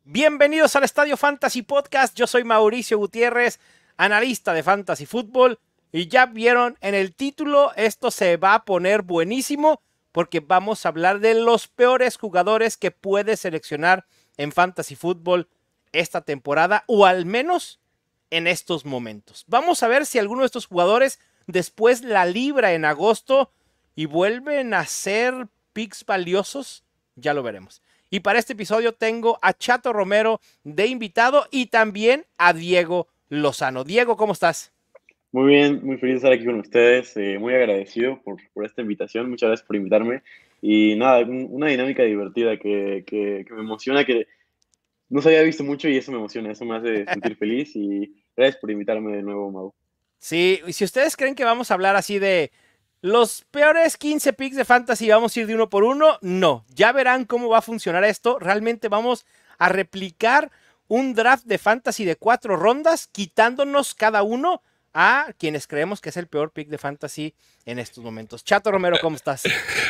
Bienvenidos al Estadio Fantasy Podcast. Yo soy Mauricio Gutiérrez, analista de Fantasy Football. Y ya vieron en el título, esto se va a poner buenísimo porque vamos a hablar de los peores jugadores que puedes seleccionar en Fantasy Football esta temporada, o al menos en estos momentos. Vamos a ver si alguno de estos jugadores después la libra en agosto y vuelven a ser picks valiosos. Ya lo veremos. Y para este episodio tengo a Chato Romero de invitado y también a Diego Lozano. Diego, ¿cómo estás? Muy bien, muy feliz de estar aquí con ustedes, muy agradecido por esta invitación, muchas gracias por invitarme. Y nada, una dinámica divertida que me emociona, que no se había visto mucho y eso me emociona, eso me hace sentir feliz y gracias por invitarme de nuevo, Mau. Sí, y si ustedes creen que vamos a hablar así de los peores 15 picks de fantasy, vamos a ir de uno por uno, no. Ya verán cómo va a funcionar esto. Realmente vamos a replicar un draft de fantasy de 4 rondas, quitándonos cada uno a quienes creemos que es el peor pick de fantasy en estos momentos. Chato Romero, ¿cómo estás?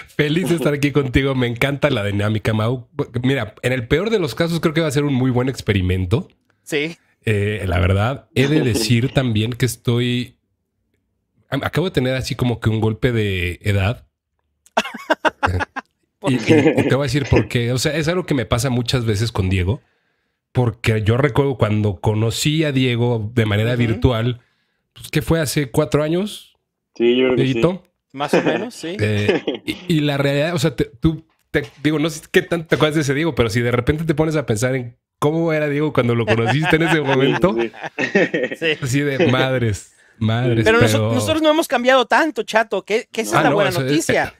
Feliz de estar aquí contigo. Me encanta la dinámica, Mau. Mira, en el peor de los casos creo que va a ser un muy buen experimento. Sí. La verdad, he de decir también que acabo de tener así como que un golpe de edad. y te voy a decir por qué. O sea, es algo que me pasa muchas veces con Diego. Porque yo recuerdo cuando conocí a Diego de manera virtual, pues que fue hace 4 años. Sí, yo creo que sí. Más o menos, sí. Y la realidad, o sea, digo, no sé qué tanto te acuerdas de ese Diego, pero si de repente te pones a pensar en cómo era Diego cuando lo conociste en ese momento, Sí. así de madres. Pero nosotros no hemos cambiado tanto, Chato, que esa es la buena noticia.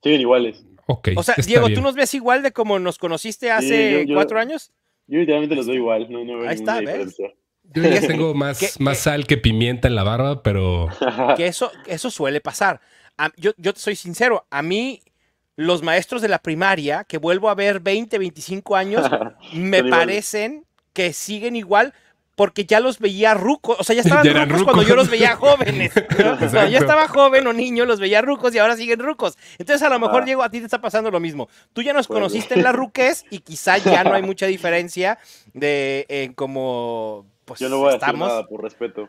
Siguen iguales. Ok. O sea, Diego, ¿tú nos ves igual de como nos conociste hace 4 años? Yo literalmente los veo igual, no veo Ahí está, ninguna ¿ves? diferencia. Yo ya tengo más sal que pimienta en la barba, pero... Que eso suele pasar. Yo te soy sincero, a mí los maestros de la primaria, que vuelvo a ver 20, 25 años, me parecen que siguen igual porque ya los veía rucos. O sea, ya estaban rucos cuando yo los veía jóvenes, ¿no? Cuando yo estaba joven o niño, los veía rucos y ahora siguen rucos. Entonces, a lo mejor, Diego, a ti te está pasando lo mismo. Tú ya nos conociste en la ruquez y quizá ya no hay mucha diferencia en cómo pues, yo no voy a decir estamos. nada por respeto.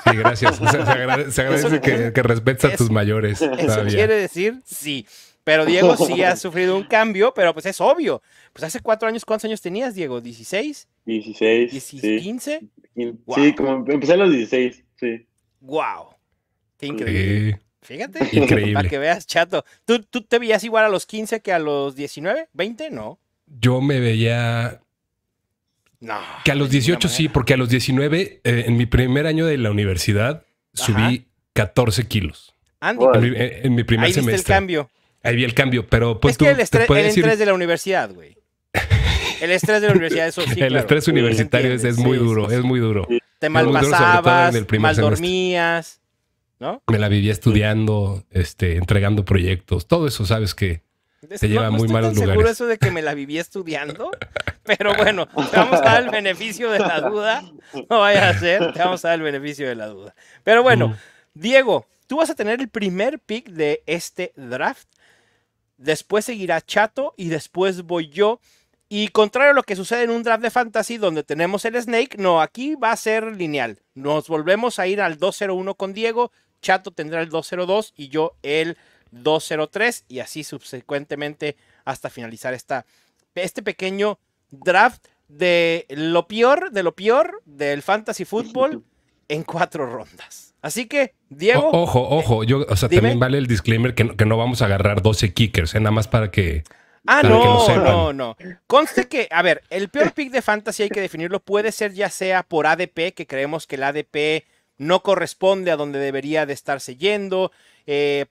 Sí, gracias. Se agradece que respetes a tus mayores. Eso quiere decir sí. Pero Diego sí ha sufrido un cambio, pero pues es obvio. Pues hace 4 años, ¿cuántos años tenías, Diego? ¿16? 16. Sí. ¿15? Wow. Sí, como empecé a los 16, sí. ¡Wow! ¡Qué increíble! Fíjate. Increíble. Para que veas, Chato. ¿Tú te veías igual a los 15 que a los 19? ¿20? No. Yo me veía... No. Que a los 18 sí, porque a los 19, en mi primer año de la universidad, subí 14 kilos. Andy. En mi primer semestre. Ahí viste el cambio. Ahí vi el cambio, pero pues es que el estrés de la universidad, güey. El estrés de la universidad, eso sí, el estrés universitario es muy duro, es muy duro. Te malpasabas, mal dormías, ¿no? Me la vivía estudiando, entregando proyectos, todo eso, sabes que te lleva muy malos lugares. No estoy seguro eso de que me la vivía estudiando, pero bueno, te vamos a dar el beneficio de la duda. No vaya a ser, te vamos a dar el beneficio de la duda. Pero bueno, Diego, tú vas a tener el primer pick de este draft. Después seguirá Chato y después voy yo. Y contrario a lo que sucede en un draft de fantasy donde tenemos el Snake, no, aquí va a ser lineal. Nos volvemos a ir al 201 con Diego, Chato tendrá el 202 y yo el 203 y así subsecuentemente hasta finalizar este pequeño draft de lo peor del fantasy fútbol en 4 rondas. Así que, Diego... Ojo, también vale el disclaimer que no vamos a agarrar 12 kickers, nada más para que... No. Conste que, a ver, el peor pick de fantasy hay que definirlo, puede ser ya sea por ADP, que creemos que el ADP no corresponde a donde debería de estarse yendo,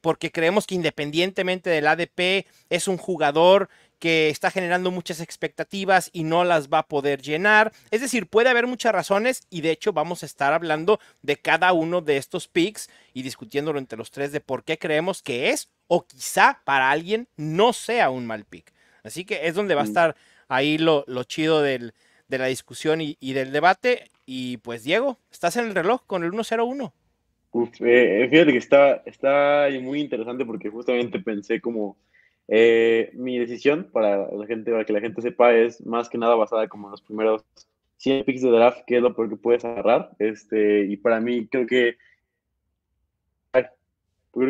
porque creemos que independientemente del ADP es un jugador que está generando muchas expectativas y no las va a poder llenar. Es decir, puede haber muchas razones y de hecho vamos a estar hablando de cada uno de estos picks y discutiéndolo entre los tres de por qué creemos que es o quizá para alguien no sea un mal pick. Así que es donde va a estar ahí lo chido de la discusión y del debate. Y pues Diego, estás en el reloj con el 101. Fíjate que está muy interesante porque justamente pensé como Mi decisión para que la gente sepa, es más que nada basada como en los primeros 100 picks de draft, que es lo peor que puedes agarrar. Y para mí creo que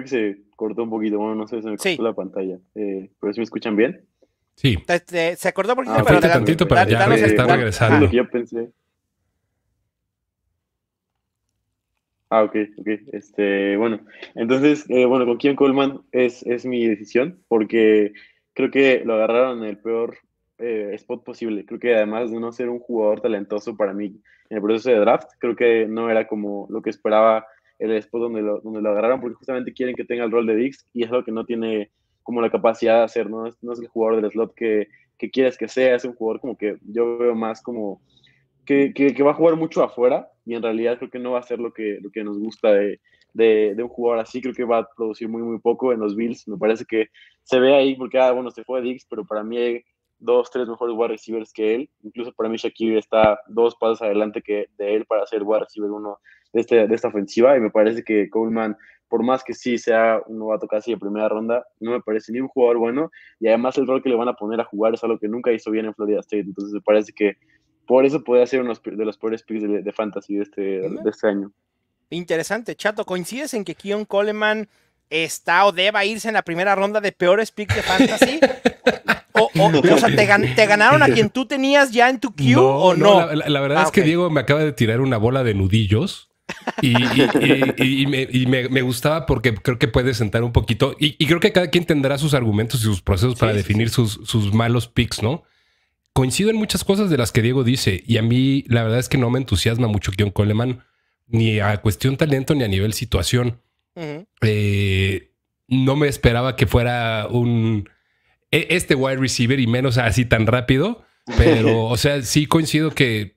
se cortó un poquito. Bueno, no sé, se me cortó Sí. la pantalla. Pero ¿sí me escuchan bien? Sí. Se acordó un poquito, Ah, pero falta adelante. tantito, pero ya Danos está dan- regresando. Es ajá. lo que yo pensé. Ah, ok. Bueno, entonces, con Keon Coleman es mi decisión, porque creo que lo agarraron en el peor spot posible. Creo que además de no ser un jugador talentoso para mí en el proceso de draft, creo que no era como lo que esperaba el spot donde lo agarraron, porque justamente quieren que tenga el rol de Diggs, y es lo que no tiene como la capacidad de hacer, ¿no? No es el jugador del slot que quieres que sea, es un jugador como que yo veo más como que va a jugar mucho afuera, y en realidad creo que no va a ser lo que nos gusta de un jugador así. Creo que va a producir muy, muy poco en los Bills. Me parece que se ve ahí porque, bueno, se fue Diggs, pero para mí hay dos, tres mejores wide receivers que él. Incluso para mí Shakir está dos pasos adelante de él para ser wide receiver uno de esta ofensiva, y me parece que Coleman, por más que sí sea un novato casi de primera ronda, no me parece ni un jugador bueno, y además el rol que le van a poner a jugar es algo que nunca hizo bien en Florida State. Entonces me parece que por eso puede ser uno de los peores picks de fantasy de este año. Interesante. Chato, ¿coincides en que Keon Coleman está o deba irse en la primera ronda de peores picks de fantasy? O sea, ¿te ganaron a quien tú tenías ya en tu queue o no? La verdad es que Diego me acaba de tirar una bola de nudillos. Y me gustaba porque creo que puede sentar un poquito. Y creo que cada quien tendrá sus argumentos y sus procesos para definir sus malos picks, ¿no? Coincido en muchas cosas de las que Diego dice. Y a mí, la verdad es que no me entusiasma mucho Keon Coleman, ni a cuestión talento, ni a nivel situación. No me esperaba que fuera este wide receiver, y menos así tan rápido. Pero, o sea, sí coincido que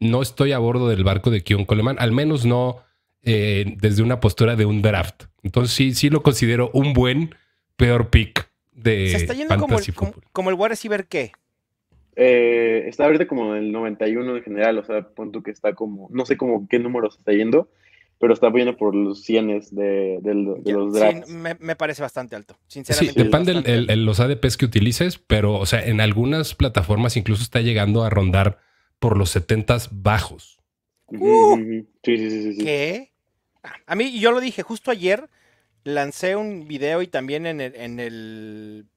no estoy a bordo del barco de Keon Coleman, al menos no desde una postura de un draft. Entonces sí lo considero un buen peor pick de se está yendo como el wide receiver, ¿qué? Está ahorita como en el 91 en general, o sea, pon tú que está como, no sé como qué números está yendo, pero está yendo por los 100 de los drafts. Sí, me parece bastante alto, sinceramente. Sí, depende de los ADPs que utilices, pero, o sea, en algunas plataformas incluso está llegando a rondar por los 70s bajos. Sí. ¿Qué? A mí, yo lo dije justo ayer, lancé un video y también en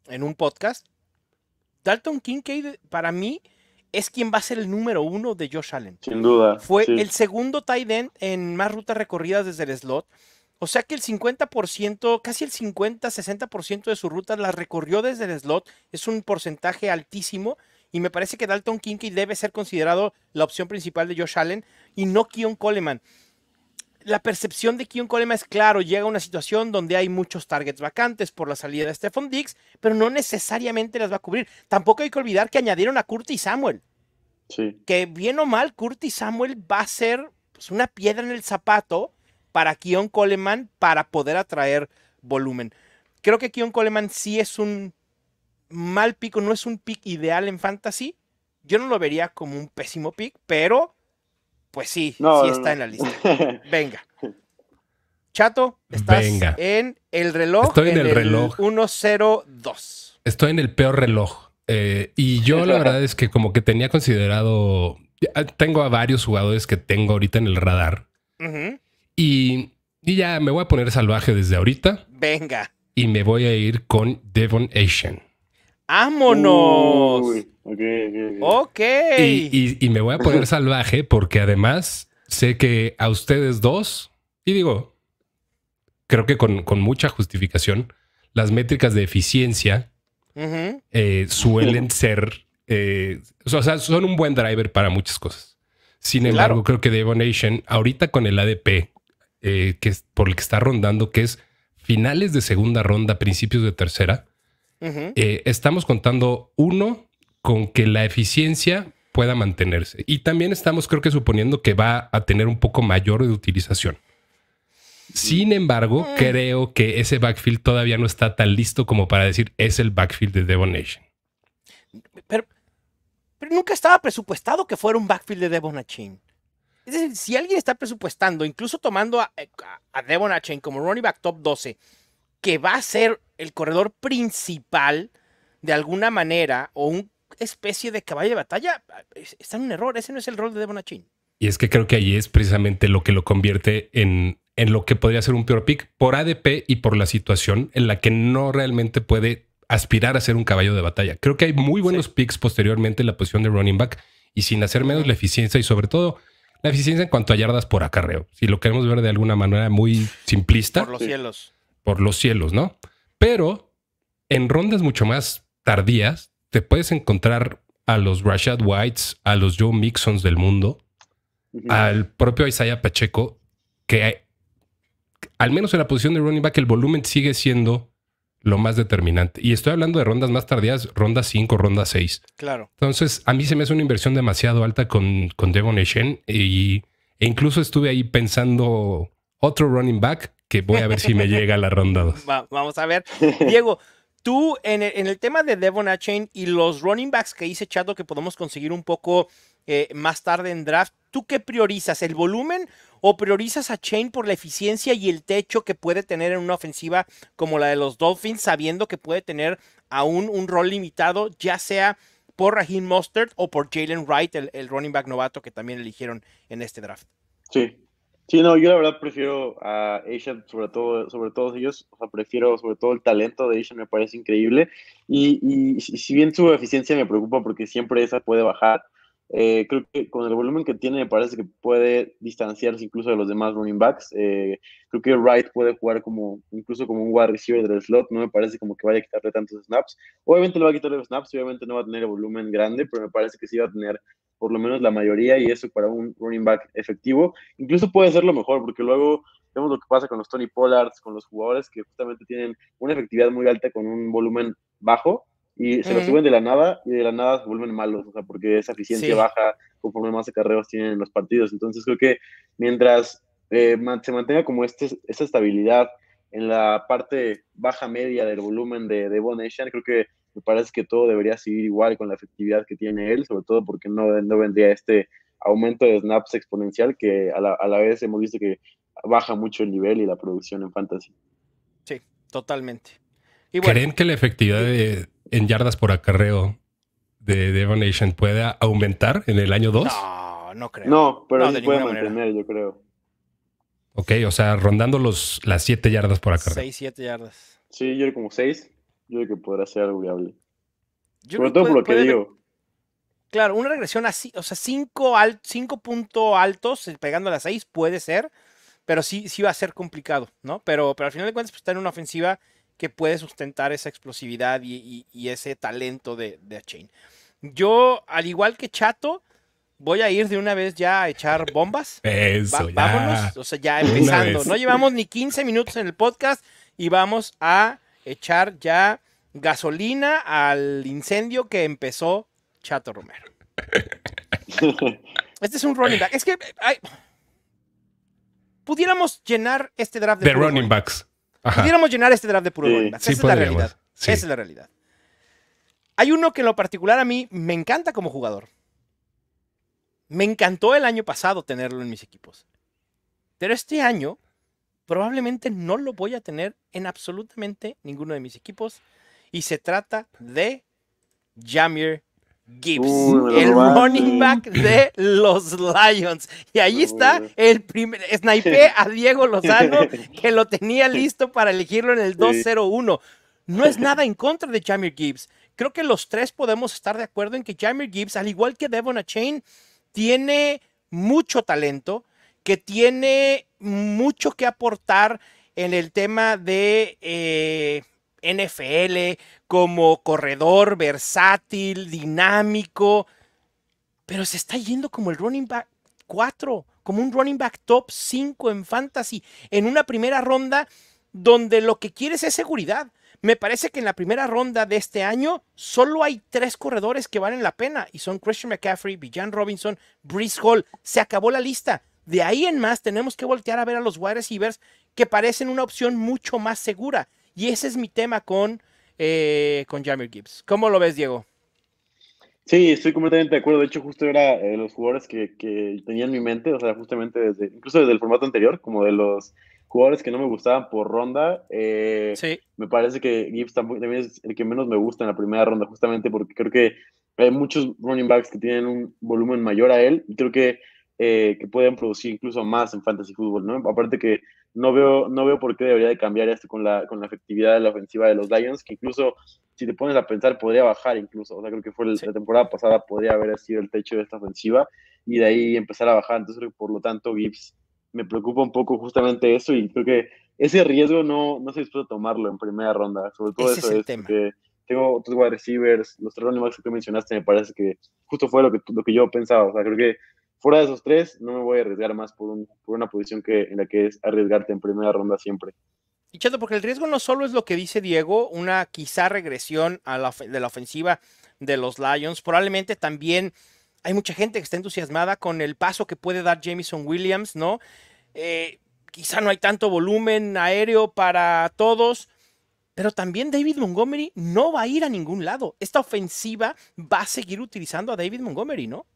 un podcast. Dalton Kincaid, para mí, es quien va a ser el número 1 de Josh Allen. Sin duda. Fue el segundo tight end en más rutas recorridas desde el slot. O sea que el 50%, casi el 50-60% de sus rutas las recorrió desde el slot. Es un porcentaje altísimo. Y me parece que Dalton Kincaid debe ser considerado la opción principal de Josh Allen y no Keon Coleman. La percepción de Keon Coleman es claro, llega a una situación donde hay muchos targets vacantes por la salida de Stephon Diggs, pero no necesariamente las va a cubrir. Tampoco hay que olvidar que añadieron a Curtis Samuel. Sí. Que bien o mal, Curtis Samuel va a ser pues, una piedra en el zapato para Keon Coleman para poder atraer volumen. Creo que Keon Coleman sí es un mal pick, no es un pick ideal en fantasy. Yo no lo vería como un pésimo pick, pero pues sí, sí está en la lista. Venga. Chato, estás en el reloj. Estoy en el reloj. 1-0-2. Estoy en el peor reloj. Y yo la verdad es que como que tenía considerado... Tengo a varios jugadores que tengo ahorita en el radar. Y ya me voy a poner salvaje desde ahorita. Venga. Y me voy a ir con Devon Achane. ¡Vámonos! Ok. Y me voy a poner salvaje porque además sé que a ustedes dos, y digo, creo que con mucha justificación, las métricas de eficiencia suelen ser, o sea, son un buen driver para muchas cosas. Sin embargo, creo que Devon Achane, ahorita con el ADP, que es por el que está rondando, que es finales de segunda ronda, principios de tercera, estamos contando con que la eficiencia pueda mantenerse. Y también estamos, creo que, suponiendo que va a tener un poco mayor de utilización. Sin embargo, creo que ese backfield todavía no está tan listo como para decir es el backfield de Devon Achane. Pero nunca estaba presupuestado que fuera un backfield de Devon Achane. Es decir, si alguien está presupuestando, incluso tomando a Devon Achane como running back top 12, que va a ser el corredor principal de alguna manera o una especie de caballo de batalla, está en un error. Ese no es el rol de Devon Achane. Y es que creo que ahí es precisamente lo que lo convierte en lo que podría ser un peor pick por ADP y por la situación en la que no realmente puede aspirar a ser un caballo de batalla. Creo que hay muy buenos picks posteriormente en la posición de running back y sin hacer menos la eficiencia y sobre todo la eficiencia en cuanto a yardas por acarreo. Si lo queremos ver de alguna manera muy simplista. Por los cielos. Por los cielos, ¿no? Pero en rondas mucho más tardías te puedes encontrar a los Rashad Whites, a los Joe Mixons del mundo, al propio Isaiah Pacheco, que al menos en la posición de running back el volumen sigue siendo lo más determinante. Y estoy hablando de rondas más tardías, ronda 5, ronda 6. Claro. Entonces, a mí se me hace una inversión demasiado alta con Devon Achane e incluso estuve ahí pensando otro running back que voy a ver si me llega a la ronda 2. Vamos a ver. Diego, tú en el tema de Devon Achane y los running backs que dice Chato que podemos conseguir un poco más tarde en draft, ¿tú qué priorizas? ¿El volumen o priorizas a Achane por la eficiencia y el techo que puede tener en una ofensiva como la de los Dolphins, sabiendo que puede tener aún un rol limitado, ya sea por Raheem Mostert o por Jalen Wright, el running back novato que también eligieron en este draft? Sí. Sí, no, yo la verdad prefiero a Achane sobre todos ellos. O sea, prefiero sobre todo el talento de Achane, me parece increíble. Y si bien su eficiencia me preocupa porque siempre esa puede bajar, creo que con el volumen que tiene me parece que puede distanciarse incluso de los demás running backs. Creo que Wright puede jugar incluso como un wide receiver del slot. No me parece como que vaya a quitarle tantos snaps. Obviamente le va a quitar los snaps, obviamente no va a tener el volumen grande, pero me parece que sí va a tener por lo menos la mayoría, y eso para un running back efectivo incluso puede ser lo mejor, porque luego vemos lo que pasa con los Tony Pollards, con los jugadores que justamente tienen una efectividad muy alta con un volumen bajo, y se lo suben de la nada, y de la nada se vuelven malos, o sea, porque esa eficiencia baja conforme más acarreos tienen en los partidos. Entonces creo que mientras se mantenga como esta estabilidad en la parte baja media del volumen de Devon Achane, creo que me parece que todo debería seguir igual con la efectividad que tiene él, sobre todo porque no vendría este aumento de snaps exponencial que a la vez hemos visto que baja mucho el nivel y la producción en fantasy. Sí, totalmente. Y bueno, ¿creen que la efectividad en yardas por acarreo de Devon Achane pueda aumentar en el año 2? No creo. No, pero de sí puede ninguna mantener, manera. yo creo. Ok, o sea, rondando las 7 yardas por acarreo. 6, 7 yardas. Sí, yo creo como 6. Yo creo que podrá ser algo viable. Yo sobre creo todo por lo que digo. Claro, una regresión así, o sea, 5 puntos altos, pegando a las 6 puede ser, pero sí va a ser complicado, ¿no? Pero al final de cuentas, pues, está en una ofensiva que puede sustentar esa explosividad y ese talento de Achane. Yo, al igual que Chato, voy a ir de una vez ya a echar bombas. Eso, ya. Vámonos, o sea, ya empezando. No llevamos ni 15 minutos en el podcast y vamos a echar ya gasolina al incendio que empezó Chato Romero. Este es un running back. Es que pudiéramos llenar este draft de running backs. Ajá. Pudiéramos llenar este draft de puro running backs. Sí, esa es la realidad. Sí. Esa es la realidad. Hay uno que en lo particular a mí me encanta como jugador. Me encantó el año pasado tenerlo en mis equipos. Pero este año probablemente no lo voy a tener en absolutamente ninguno de mis equipos. Y se trata de Jahmyr Gibbs, el running back de los Lions. Y ahí está el primer snipe a Diego Lozano, que lo tenía listo para elegirlo en el 2-0-1. No es nada en contra de Jahmyr Gibbs. Creo que los tres podemos estar de acuerdo en que Jahmyr Gibbs, al igual que Devon Achane, tiene mucho talento, que tiene mucho que aportar en el tema de NFL, como corredor versátil, dinámico, pero se está yendo como el running back 4, como un running back top 5 en fantasy, en una primera ronda donde lo que quieres es seguridad. Me parece que en la primera ronda de este año solo hay 3 corredores que valen la pena y son Christian McCaffrey, Bijan Robinson, Breece Hall. Se acabó la lista. De ahí en más tenemos que voltear a ver a los wide receivers que parecen una opción mucho más segura. Y ese es mi tema con Jahmyr Gibbs. ¿Cómo lo ves, Diego? Sí, estoy completamente de acuerdo. De hecho, justo era los jugadores que tenía en mi mente, o sea, justamente incluso desde el formato anterior, como de los jugadores que no me gustaban por ronda, Sí. me parece que Gibbs también es el que menos me gusta en la primera ronda, justamente porque creo que hay muchos running backs que tienen un volumen mayor a él y creo que pueden producir incluso más en fantasy fútbol, ¿no? Aparte que no veo por qué debería de cambiar esto con la efectividad de la ofensiva de los Lions, que incluso si te pones a pensar podría bajar incluso, o sea, creo que Sí. la temporada pasada podría haber sido el techo de esta ofensiva y de ahí empezar a bajar, entonces por lo tanto Gibbs me preocupa un poco justamente eso y creo que ese riesgo no se dispuesto a tomarlo en primera ronda, sobre todo Ese es eso el es tema. porque tengo otros wide receivers, los tres running backs que tú mencionaste me parece que justo fue lo que yo pensaba, o sea, creo que fuera de esos tres no me voy a arriesgar más por una posición en la que es arriesgarte en primera ronda siempre. Y Chato, porque el riesgo no solo es lo que dice Diego, una quizá regresión de la ofensiva de los Lions, probablemente también hay mucha gente que está entusiasmada con el paso que puede dar Jameson Williams, ¿no? Quizá no hay tanto volumen aéreo para todos, pero también David Montgomery no va a ir a ningún lado. Esta ofensiva va a seguir utilizando a David Montgomery, ¿no?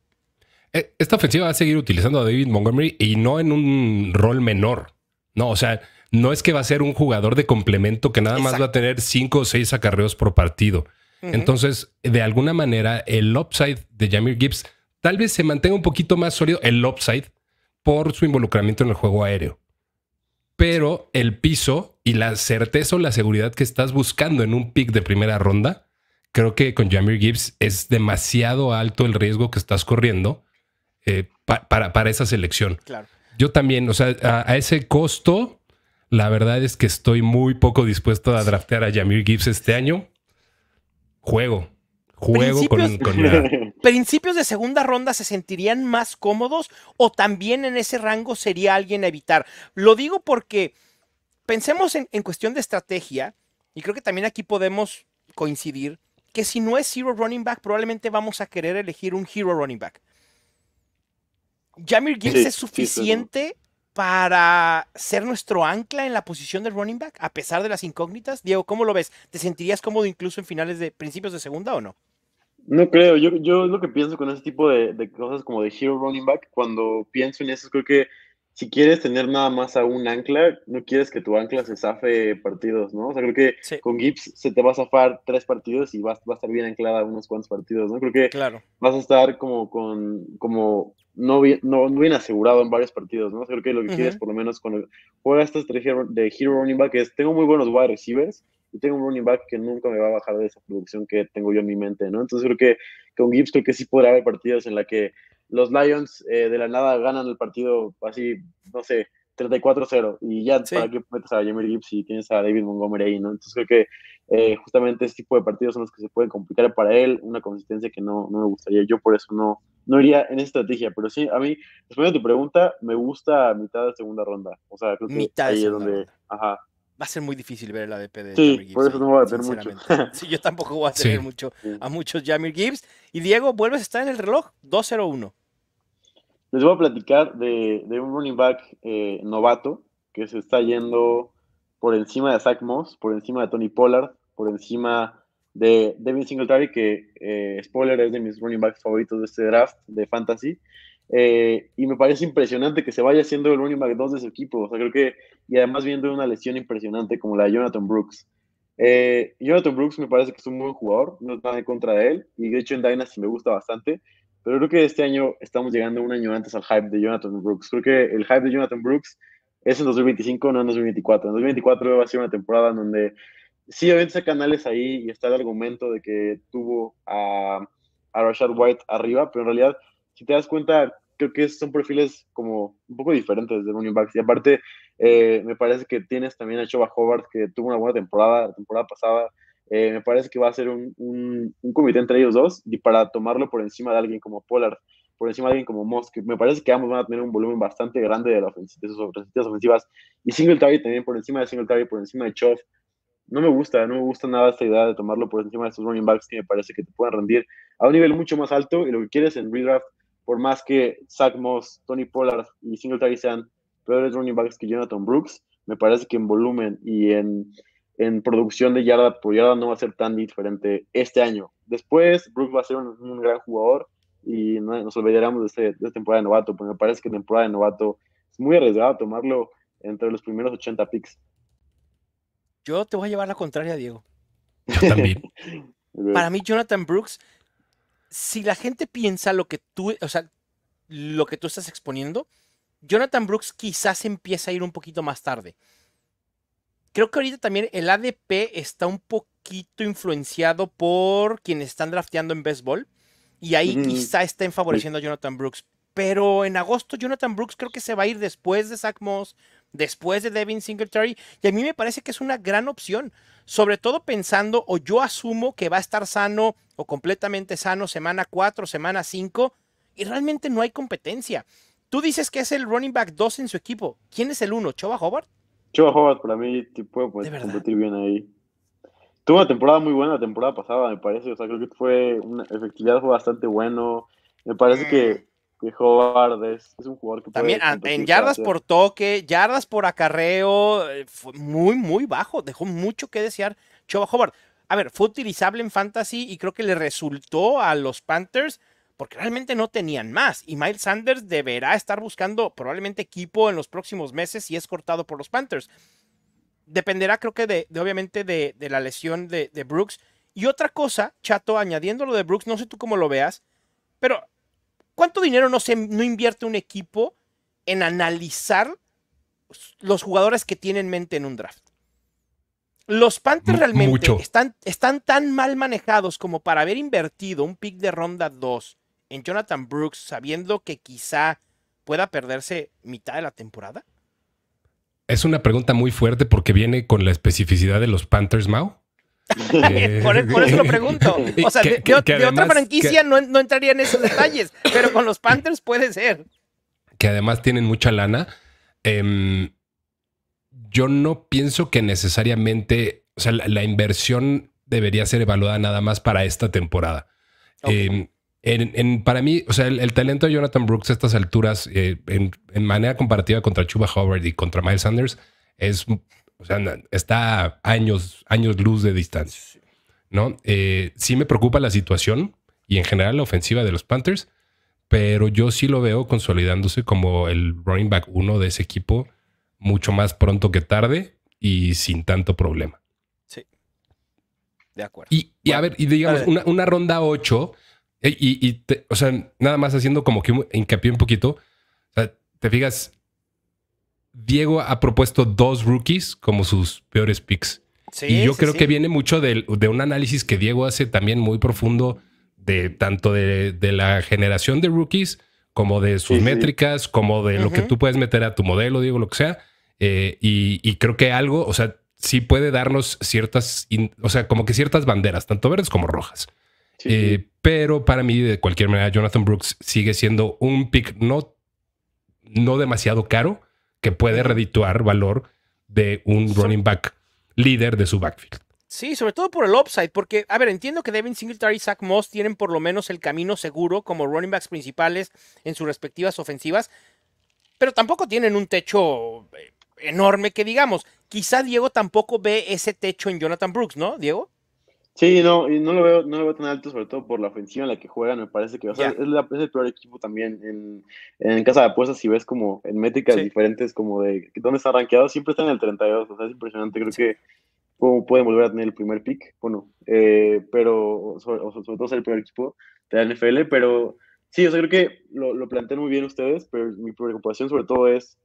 Esta ofensiva va a seguir utilizando a David Montgomery y no en un rol menor. No, o sea, no es que va a ser un jugador de complemento que nada más va a tener 5 o 6 acarreos por partido. Entonces, de alguna manera, el upside de Jahmyr Gibbs tal vez se mantenga un poquito más sólido, el upside, por su involucramiento en el juego aéreo. Pero el piso y la certeza o la seguridad que estás buscando en un pick de primera ronda, creo que con Jahmyr Gibbs es demasiado alto el riesgo que estás corriendo para esa selección. Claro. Yo también, o sea, a ese costo, la verdad es que estoy muy poco dispuesto a draftear a Jahmyr Gibbs este año. Juego ¿Principios de segunda ronda se sentirían más cómodos o también en ese rango sería alguien a evitar? Lo digo porque pensemos en cuestión de estrategia y creo que también aquí podemos coincidir que si no es hero running back, probablemente vamos a querer elegir un hero running back. ¿Jahmyr Gibbs es suficiente para ser nuestro ancla en la posición de running back a pesar de las incógnitas? Diego, ¿cómo lo ves? ¿Te sentirías cómodo incluso en principios de segunda o no? No creo, yo lo que pienso con ese tipo de cosas como de hero running back, cuando pienso en eso, creo que si quieres tener nada más a un ancla, no quieres que tu ancla se zafe partidos, ¿no? O sea, creo que Sí. con Gibbs se te va a zafar 3 partidos y va a estar bien anclada unos cuantos partidos, ¿no? Creo que Claro. vas a estar no bien asegurado en varios partidos, ¿no? O sea, creo que lo que quieres por lo menos cuando juegas esta estrategia de hero running back es, tengo muy buenos wide receivers, y tengo un running back que nunca me va a bajar de esa producción que tengo yo en mi mente, ¿no? Entonces creo que con Gibbs creo que sí podrá haber partidos en la que los Lions de la nada ganan el partido así, no sé, 34-0 y ya Sí. para qué metes a Jahmyr Gibbs si tienes a David Montgomery ahí, ¿no? Entonces creo que justamente este tipo de partidos son los que se pueden complicar para él, una consistencia que no me gustaría, yo por eso no iría en esa estrategia, pero sí, a mí, respondiendo a tu pregunta, me gusta mitad de segunda ronda, o sea, creo que Mitad ahí de es donde, ronda. ajá. Va a a ser muy difícil ver el ADP de Sí, Jahmyr Gibbs. por eso no voy a tener mucho. Sinceramente. Sí, yo tampoco voy a tener mucho a muchos Jahmyr Gibbs. Y Diego, vuelves a estar en el reloj 2-0-1. Les voy a platicar de un running back novato que se está yendo por encima de Zach Moss, por encima de Tony Pollard, por encima de Devin Singletary, que spoiler es de mis running backs favoritos de este draft de fantasy. Y me parece impresionante que se vaya siendo el running back 2 de su equipo. O sea, creo que, y además viendo una lesión impresionante como la de Jonathan Brooks. Jonathan Brooks me parece que es un buen jugador, no está en contra de él, y de hecho en Dynasty me gusta bastante, pero creo que este año estamos llegando un año antes al hype de Jonathan Brooks. Creo que el hype de Jonathan Brooks es en 2025, no en 2024. En 2024 va a ser una temporada en donde sí, obviamente hay canales ahí y está el argumento de que tuvo a Rashad White arriba, pero en realidad, si te das cuenta, creo que son perfiles como un poco diferentes de running backs. Y aparte, me parece que tienes también a Chuba Hubbard, que tuvo una buena temporada la temporada pasada. Me parece que va a ser un comité entre ellos dos y para tomarlo por encima de alguien como Pollard, por encima de alguien como Moss, que me parece que ambos van a tener un volumen bastante grande de sus ofensivas. Y Singletary también por encima de Singletary, por encima de Chubb. No me gusta nada esta idea de tomarlo por encima de estos running backs que me parece que te pueden rendir a un nivel mucho más alto y lo que quieres en redraft, por más que Zach Moss, Tony Pollard y Singletary sean peores running backs que Jonathan Brooks, me parece que en volumen y en producción de yarda por yarda no va a ser tan diferente este año. Después, Brooks va a ser un gran jugador y no, nos olvidaremos de esta temporada de novato, porque me parece que temporada de novato es muy arriesgado tomarlo entre los primeros 80 picks. Yo te voy a llevar la contraria, Diego. Yo también. Para mí, Jonathan Brooks, si la gente piensa lo que tú, o sea, lo que tú estás exponiendo, Jonathan Brooks quizás empieza a ir un poquito más tarde. Creo que ahorita también el ADP está un poquito influenciado por quienes están drafteando en béisbol y ahí quizá estén favoreciendo a Jonathan Brooks. Pero en agosto Jonathan Brooks creo que se va a ir después de Zach Moss, después de Devin Singletary, y a mí me parece que es una gran opción, sobre todo pensando, o yo asumo que va a estar sano o completamente sano semana 4, semana 5, y realmente no hay competencia. Tú dices que es el running back 2 en su equipo. ¿Quién es el 1? ¿Chuba Hubbard? Chuba Hubbard para mí puede competir bien ahí. Tuvo una temporada muy buena la temporada pasada, me parece. O sea, creo que fue una efectividad fue bastante bueno. Me parece que Hubbard es un jugador que también puede en yardas por toque, yardas por acarreo, fue muy, muy bajo. Dejó mucho que desear Chuba Hubbard. A ver, fue utilizable en fantasy y creo que le resultó a los Panthers porque realmente no tenían más. Y Miles Sanders deberá estar buscando probablemente equipo en los próximos meses si es cortado por los Panthers. Dependerá, creo que obviamente de la lesión de Brooks. Y otra cosa, Chato, añadiendo lo de Brooks, no sé tú cómo lo veas, pero ¿cuánto dinero no invierte un equipo en analizar los jugadores que tiene en mente en un draft? Los Panthers realmente están tan mal manejados como para haber invertido un pick de ronda 2 en Jonathan Brooks, sabiendo que quizá pueda perderse mitad de la temporada. Es una pregunta muy fuerte porque viene con la especificidad de los Panthers, Mau. Por eso lo pregunto. O sea, de otra franquicia no entraría en esos detalles, pero con los Panthers puede ser. Que además tienen mucha lana. Yo no pienso que necesariamente, o sea, la inversión debería ser evaluada nada más para esta temporada. Okay. Para mí, o sea, el talento de Jonathan Brooks a estas alturas, en manera comparativa contra Chuba Hubbard y contra Miles Sanders, o sea, está a años luz de distancia, ¿no? Sí me preocupa la situación y en general la ofensiva de los Panthers, pero yo sí lo veo consolidándose como el running back 1 de ese equipo mucho más pronto que tarde y sin tanto problema. Sí. De acuerdo. Y bueno, a ver, y digamos, una ronda 8, o sea, nada más haciendo como que hincapié un poquito, o sea, te fijas, Diego ha propuesto 2 rookies como sus peores picks. Sí, y yo creo que viene mucho de un análisis que Diego hace también muy profundo de tanto de la generación de rookies como de sus métricas, como de lo que tú puedes meter a tu modelo, Diego, lo que sea. Y creo que algo, o sea, sí puede darnos ciertas, o sea, como que ciertas banderas, tanto verdes como rojas. Pero para mí, de cualquier manera, Jonathan Brooks sigue siendo un pick no demasiado caro que puede redituar valor de un running back líder de su backfield. Sí, sobre todo por el upside, porque, a ver, entiendo que Devin Singletary y Zach Moss tienen por lo menos el camino seguro como running backs principales en sus respectivas ofensivas, pero tampoco tienen un techo enorme que digamos. Quizá Diego tampoco ve ese techo en Jonathan Brooks, ¿no, Diego? Sí, no, y no lo veo tan alto, sobre todo por la ofensiva en la que juegan, me parece que, o sea, es el peor equipo también en casa de apuestas, si ves como en métricas diferentes, como de dónde están rankeados, siempre están en el 32, o sea, es impresionante, creo que cómo pueden volver a tener el primer pick, bueno, pero sobre todo ser el primer equipo de la NFL, pero sí, o sea, creo que lo plantean muy bien ustedes, pero mi preocupación sobre todo es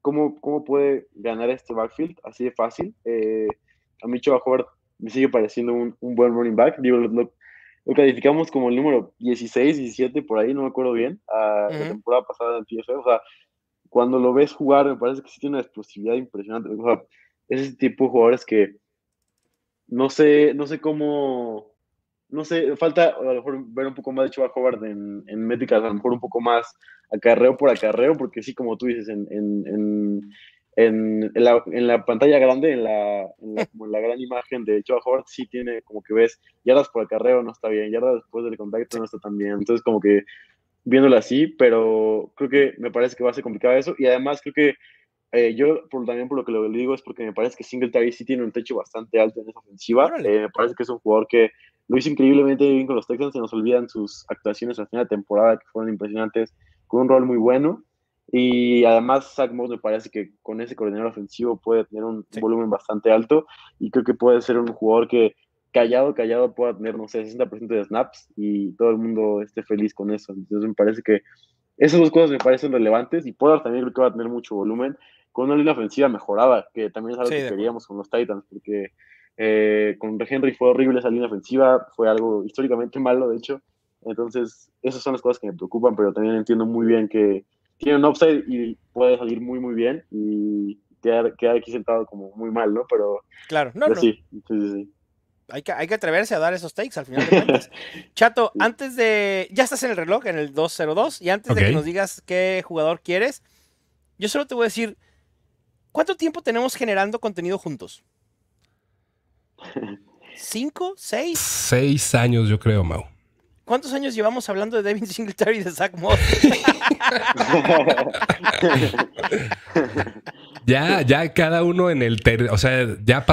¿cómo puede ganar este backfield así de fácil? A mí Chuba Hubbard me sigue pareciendo un buen running back. Digo, lo calificamos como el número 16, 17, por ahí, no me acuerdo bien, la temporada pasada en PFF. O sea, cuando lo ves jugar, me parece que sí tiene una explosividad impresionante. O sea, es ese tipo de jugadores que no sé cómo, no sé, falta a lo mejor ver un poco más de Chuba Hubbard en métricas, a lo mejor un poco más acarreo por acarreo, porque sí, como tú dices, en la pantalla grande, como en la gran imagen de Chuba Hubbard, sí tiene como que ves yardas por acarreo no está bien, yardas después del contacto no está tan bien. Entonces, como que viéndolo así, pero creo que me parece que va a ser complicado eso. Y además, creo que yo también por lo que lo digo es porque me parece que Singletary sí tiene un techo bastante alto en esa ofensiva. Me parece que es un jugador que lo hizo increíblemente bien con los Texans. Se nos olvidan sus actuaciones al final de temporada que fueron impresionantes, con un rol muy bueno. Y además, Zach Moss me parece que con ese coordinador ofensivo puede tener un volumen bastante alto y creo que puede ser un jugador que callado pueda tener, no sé, 60% de snaps y todo el mundo esté feliz con eso. Entonces me parece que esas dos cosas me parecen relevantes y Pollard también creo que va a tener mucho volumen con una línea ofensiva mejorada, que también es algo que queríamos con los Titans, porque con Henry fue horrible esa línea ofensiva, fue algo históricamente malo, de hecho. Entonces, esas son las cosas que me preocupan, pero también entiendo muy bien que tiene un upside y puede salir muy, muy bien y quedar aquí sentado como muy mal, ¿no? Pero, claro, sí. Hay que atreverse a dar esos takes al final de cuentas. Chato, antes de... Ya estás en el reloj, en el 2:02, y antes de que nos digas qué jugador quieres, yo solo te voy a decir, ¿cuánto tiempo tenemos generando contenido juntos? ¿5? ¿6? 6 años, yo creo, Mau. ¿Cuántos años llevamos hablando de Devin Singletary y de Zach Moss? Ya cada uno en el... o sea, ya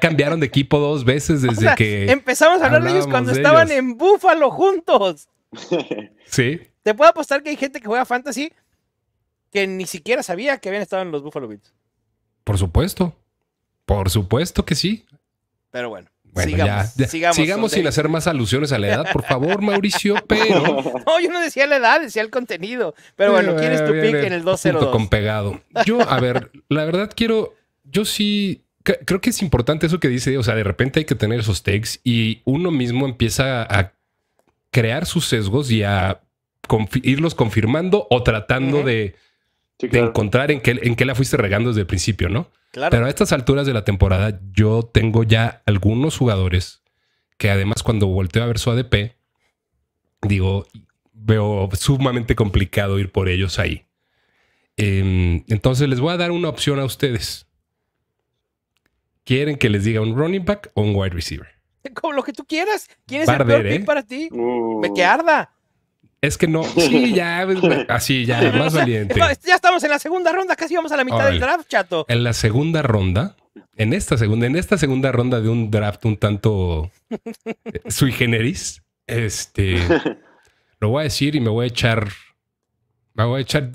cambiaron de equipo 2 veces desde que... Empezamos a hablar de ellos cuando estaban en Buffalo juntos. Sí. Te puedo apostar que hay gente que juega Fantasy que ni siquiera sabía que habían estado en los Buffalo Bills. Por supuesto que sí. Pero bueno. Sigamos sin hacer más alusiones a la edad, por favor, Mauricio, pero... No, yo no decía la edad, decía el contenido. Pero bueno, ¿quién es tu pick en el 2:02? Con pegado. Yo, a ver, la verdad yo sí, creo que es importante eso que dice, o sea, de repente hay que tener esos takes y uno mismo empieza a crear sus sesgos y a irlos confirmando o tratando de encontrar en qué la fuiste regando desde el principio, ¿no? Claro. Pero a estas alturas de la temporada yo tengo ya algunos jugadores que además cuando volteo a ver su ADP, veo sumamente complicado ir por ellos ahí. Entonces les voy a dar una opción a ustedes. ¿Quieren que les diga un running back o un wide receiver? Como lo que tú quieras. ¿Quién es el peor pick para ti? Que arda. Es que no. Sí, ya. Así, ya. Más valiente. Ya estamos en la segunda ronda. Casi vamos a la mitad del draft, Chato. En la segunda ronda. En esta segunda ronda de un draft un tanto sui generis. Lo voy a decir y me voy a echar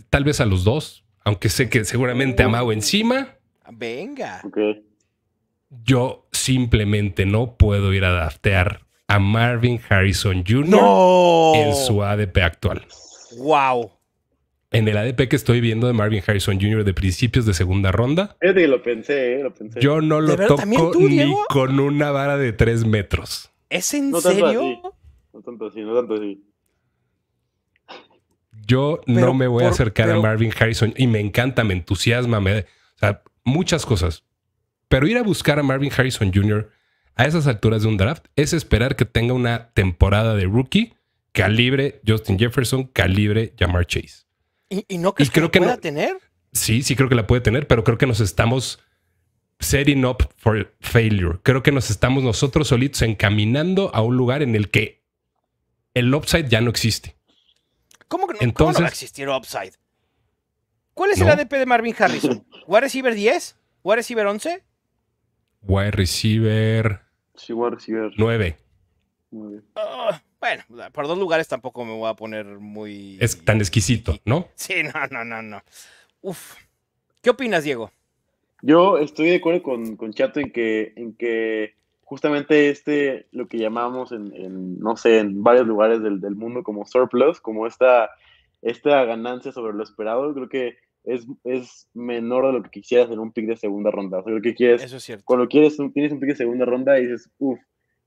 tal vez a los dos. Aunque sé que seguramente a Mau encima. Venga. Okay. Yo simplemente no puedo ir a draftear a Marvin Harrison Jr. En su ADP actual. ¡Wow! En el ADP que estoy viendo de Marvin Harrison Jr. de principios de segunda ronda. Es que lo pensé. Yo no lo toco ni con una vara de 3 metros. ¿Es en serio? No tanto así. Yo no me voy a acercar a Marvin Harrison y me encanta, me entusiasma, o sea, muchas cosas. Pero ir a buscar a Marvin Harrison Jr. a esas alturas de un draft es esperar que tenga una temporada de rookie calibre Justin Jefferson, calibre Ja'Marr Chase. ¿Y no crees que la pueda tener? Sí creo que la puede tener, pero creo que nos estamos setting up for failure. Creo que nos estamos nosotros solitos encaminando a un lugar en el que el upside ya no existe. ¿Cómo que no? Entonces, ¿cómo no va a existir upside? ¿Cuál es el ADP de Marvin Harrison? ¿Wide receiver 10? ¿Wide receiver 11? Wide receiver... Sí, wide receiver 9. Bueno, por 2 lugares tampoco me voy a poner muy... Es tan exquisito, ¿no? Sí, no. Uf. ¿Qué opinas, Diego? Yo estoy de acuerdo con Chato en que justamente lo que llamamos no sé, en varios lugares del mundo como surplus, como esta ganancia sobre lo esperado, creo que es menor de lo que quisieras en un pick de segunda ronda. O sea, creo que quieres, eso es cierto. Cuando tienes un pick de segunda ronda y dices,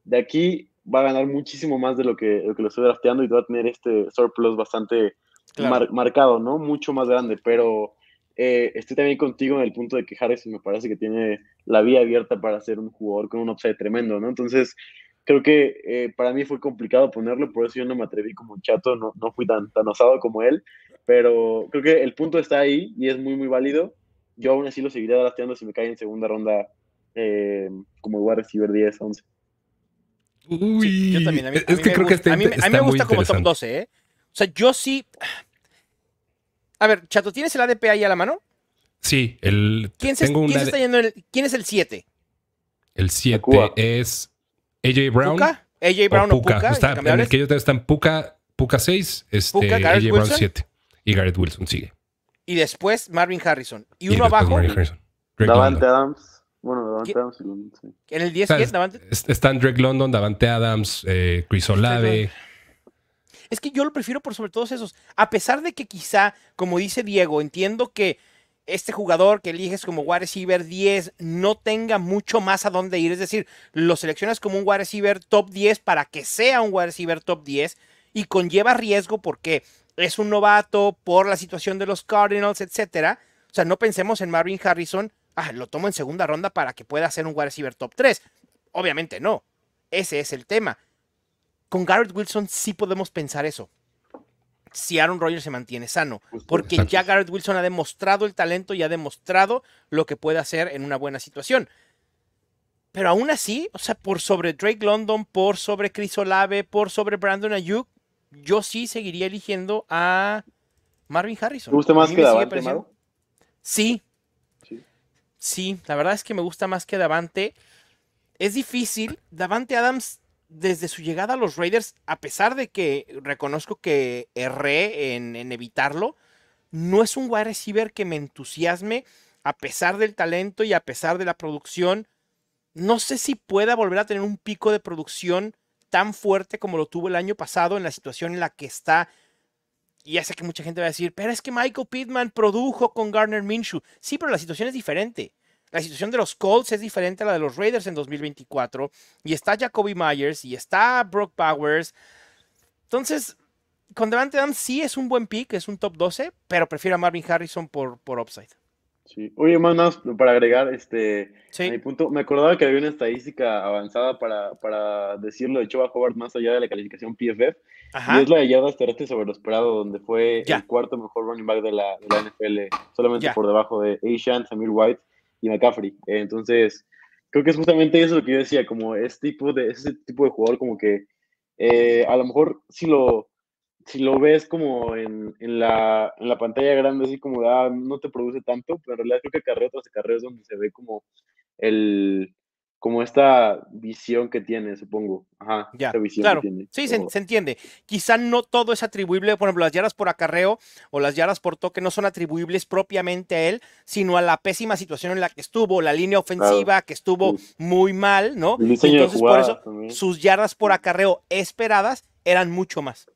de aquí va a ganar muchísimo más de lo que lo estoy drafteando y va a tener este surplus bastante marcado, ¿no? Mucho más grande, pero estoy también contigo en el punto de que Harrison me parece que tiene la vía abierta para ser un jugador con un upside tremendo, ¿no? Entonces, creo que para mí fue complicado ponerlo, por eso yo no me atreví como Chato, no fui tan osado como él, pero creo que el punto está ahí y es muy, muy válido. Yo aún así lo seguiría drafteando si me cae en segunda ronda como wide receiver 10, 11. Uy, sí, yo también. A mí me gusta como top 12, ¿eh? O sea, yo sí... A ver, Chato, ¿tienes el ADP ahí a la mano? Sí. ¿Quién es el 7? El 7 es AJ Brown. ¿Puka? AJ Brown o Puka. En el que yo tengo están Puka 6, Puka, AJ Brown 7. Y Garrett Wilson sigue. Y después Marvin Harrison. Y Y uno después abajo, Marvin Harrison. Drake Davante London. Adams. Bueno, Davante ¿Qué? Adams y London, sí. en el 10, O sea, ¿quién? Davante. están Drake London, Davante Adams, Chris Olave. Es que yo lo prefiero por sobre todos esos. A pesar de que quizá, como dice Diego, entiendo que este jugador que eliges como wide receiver 10 no tenga mucho más a dónde ir. Es decir, lo seleccionas como un wide receiver top 10 para que sea un wide receiver top 10 y conlleva riesgo porque es un novato por la situación de los Cardinals, etcétera. O sea, no pensemos en Marvin Harrison. Lo tomo en segunda ronda para que pueda ser un wide receiver top 3. Obviamente no. Ese es el tema. Con Garrett Wilson sí podemos pensar eso. Si Aaron Rodgers se mantiene sano. Porque Exacto. ya Garrett Wilson ha demostrado el talento y ha demostrado lo que puede hacer en una buena situación. Pero aún así, o sea, por sobre Drake London, por sobre Chris Olave, por sobre Brandon Ayuk, yo sí seguiría eligiendo a Marvin Harrison. ¿Te gusta A más mí que me sigue Davante, pareciendo- Mago? Sí, Sí. sí, la verdad es que me gusta más que Davante. Es difícil. Davante Adams, desde su llegada a los Raiders, a pesar de que reconozco que erré en evitarlo, no es un wide receiver que me entusiasme, a pesar del talento y a pesar de la producción. No sé si pueda volver a tener un pico de producción tan fuerte como lo tuvo el año pasado en la situación en la que está. Y ya sé que mucha gente va a decir, pero es que Michael Pittman produjo con Gardner Minshew. Sí, pero la situación es diferente. La situación de los Colts es diferente a la de los Raiders en 2024. Y está Jacoby Myers y está Brock Bowers. Entonces, con Davante Adams sí es un buen pick, es un top 12, pero prefiero a Marvin Harrison por upside. Sí. Oye, más nada más para agregar, a mi Sí. punto, me acordaba que había una estadística avanzada para decirlo de Chuba Hubbard más allá de la calificación PFF, y Ajá. es la de yardas terrestres sobre lo esperado, donde fue Ya. el cuarto mejor running back de la NFL, solamente Ya. por debajo de Ashan, Samir White y McCaffrey. Entonces, creo que es justamente eso lo que yo decía, como ese tipo de jugador como que a lo mejor si lo ves como en la pantalla grande, así como no te produce tanto, pero en realidad creo que acarreo tras acarreo es donde se ve el, como esta visión que tiene, supongo. Ajá, Ya, esta visión que claro. tiene. Sí, se entiende. Quizá no todo es atribuible, por ejemplo, las yardas por acarreo o las yardas por toque no son atribuibles propiamente a él, sino a la pésima situación en la que estuvo, la línea ofensiva Claro, que estuvo sí. muy mal, ¿no? El Y diseño de entonces por eso jugadas también. sus yardas por acarreo esperadas eran mucho más.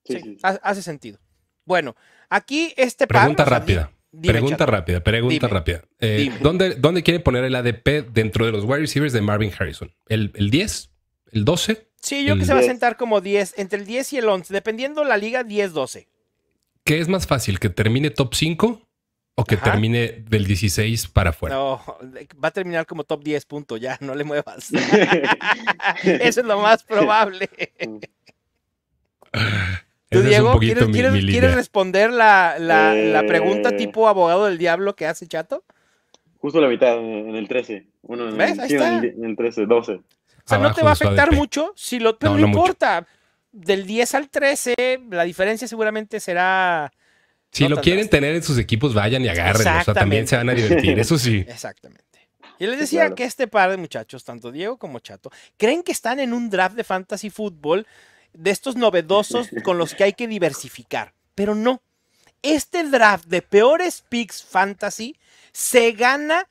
Sí, Sí, sí. hace sentido. Bueno, aquí este Pregunta par, o sea, rápida. dime, Pregunta Chato. rápida, pregunta Dime, rápida. dime. ¿Dónde quieren poner el ADP dentro de los wide receivers de Marvin Harrison? ¿El 10? ¿El 12? Sí, yo creo que se va a 10. sentar como 10, entre el 10 y el 11, dependiendo la liga, 10-12. ¿Qué es más fácil? ¿Que termine top 5 o que Ajá. termine del 16 para afuera? No, va a terminar como top 10 punto, ya, no le muevas. Eso es lo más probable. ¿Tú, Esa es un Diego, poquito quieres mi línea. responder la pregunta Eh, tipo abogado del diablo que hace Chato? Justo la mitad, en el 13. Bueno, ¿Ves? Ahí sí, está. en el 13, 12. O sea, no te Abajo va a de su afectar ADP. mucho, pero No, no no mucho. importa. Del 10 al 13, la diferencia seguramente será... Si no lo tan quieren drástica. tener en sus equipos, vayan y agárrenlo. O sea, también se van a divertir. Eso sí. Exactamente. Y les Sí, decía claro. que este par de muchachos, tanto Diego como Chato, creen que están en un draft de fantasy fútbol de estos novedosos con los que hay que diversificar. Pero no. Este draft de peores picks fantasy se gana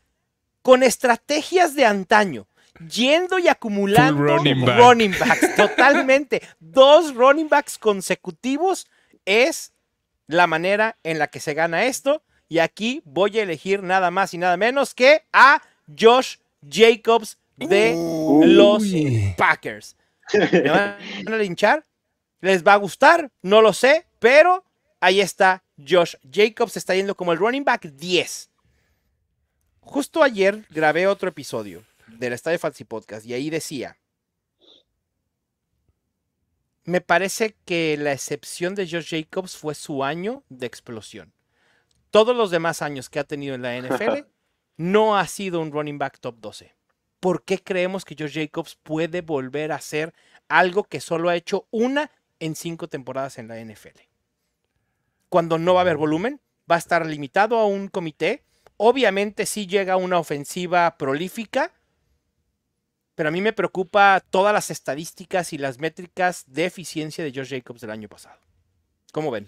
con estrategias de antaño, yendo y acumulando Full running back. running backs. Totalmente. 2 running backs consecutivos es la manera en la que se gana esto. Y aquí voy a elegir nada más y nada menos que a Josh Jacobs de los Uy. Packers. ¿Me van a linchar? ¿Les va a gustar? No lo sé, pero ahí está Josh Jacobs, está yendo como el running back 10. Justo ayer grabé otro episodio del Estadio Fantasy Podcast y ahí decía, me parece que la excepción de Josh Jacobs fue su año de explosión. Todos los demás años que ha tenido en la NFL no ha sido un running back top 12. ¿Por qué creemos que Josh Jacobs puede volver a hacer algo que solo ha hecho una en 5 temporadas en la NFL? Cuando no va a haber volumen, va a estar limitado a un comité. Obviamente sí llega una ofensiva prolífica, pero a mí me preocupa todas las estadísticas y las métricas de eficiencia de Josh Jacobs del año pasado. ¿Cómo ven?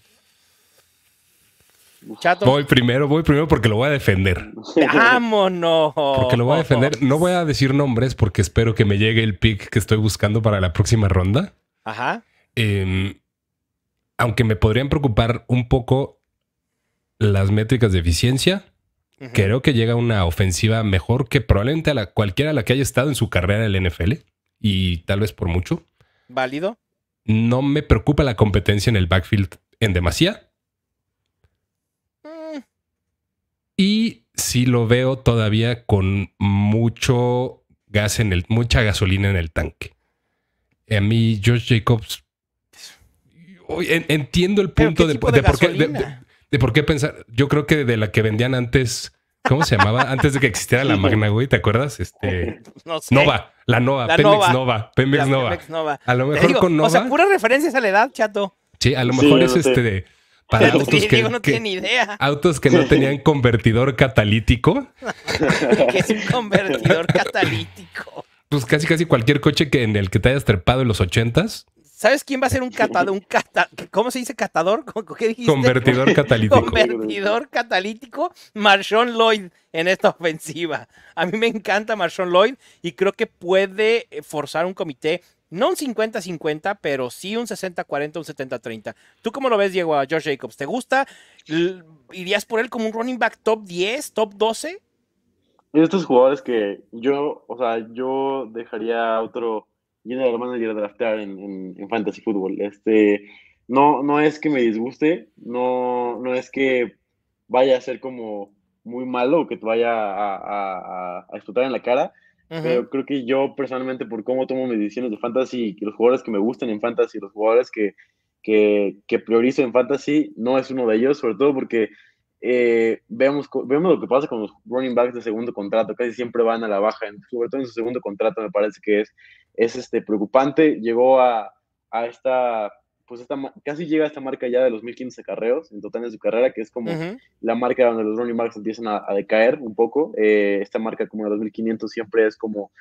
Chato. Voy primero porque lo voy a defender. ¡Vámonos! Porque lo voy a defender. No voy a decir nombres porque espero que me llegue el pick que estoy buscando para la próxima ronda. Ajá. Aunque me podrían preocupar un poco las métricas de eficiencia, creo que llega una ofensiva mejor que probablemente cualquiera a la que haya estado en su carrera en el NFL. Y tal vez por mucho. ¿Válido? No me preocupa la competencia en el backfield en demasía. Y sí lo veo todavía con mucho gas mucha gasolina en el tanque. A mí, Josh Jacobs, entiendo el punto de por qué pensar. Yo creo que de la que vendían antes, ¿cómo se llamaba? Antes de que existiera la Magna, güey, ¿te acuerdas? No sé. Nova, la Nova, Pemex Nova. A lo mejor con Nova. O sea, puras referencias a la edad, chato. Sí, a lo mejor es para autos no tiene idea. Autos que no tenían convertidor catalítico. ¿Qué es un convertidor catalítico? Pues casi cualquier coche en el que te hayas trepado en los 80s. ¿Sabes quién va a ser un catador? ¿Cómo se dice catador? ¿Qué dijiste? Convertidor catalítico. Convertidor catalítico. Marshawn Lloyd en esta ofensiva. A mí me encanta Marshawn Lloyd y creo que puede forzar un comité. No un 50-50, pero sí un 60-40, un 70-30. ¿Tú cómo lo ves, Diego, a Josh Jacobs? ¿Te gusta? ¿Irías por él como un running back top 10, top 12? Estos jugadores que yo dejaría a otro general manager draftear en Fantasy Football. No es que me disguste, no es que vaya a ser como muy malo o que te vaya a explotar en la cara. Pero creo que yo personalmente, por cómo tomo mis decisiones de fantasy, que los jugadores que me gustan en fantasy, los jugadores que priorizo en fantasy, no es uno de ellos, sobre todo porque vemos lo que pasa con los running backs de segundo contrato, casi siempre van a la baja, sobre todo en su segundo contrato me parece que es preocupante. Llegó a esta, casi llega a esta marca ya de los 1500 acarreos en total de su carrera, que es como la marca donde los running backs empiezan a decaer un poco. Esta marca como de los 1500 siempre es como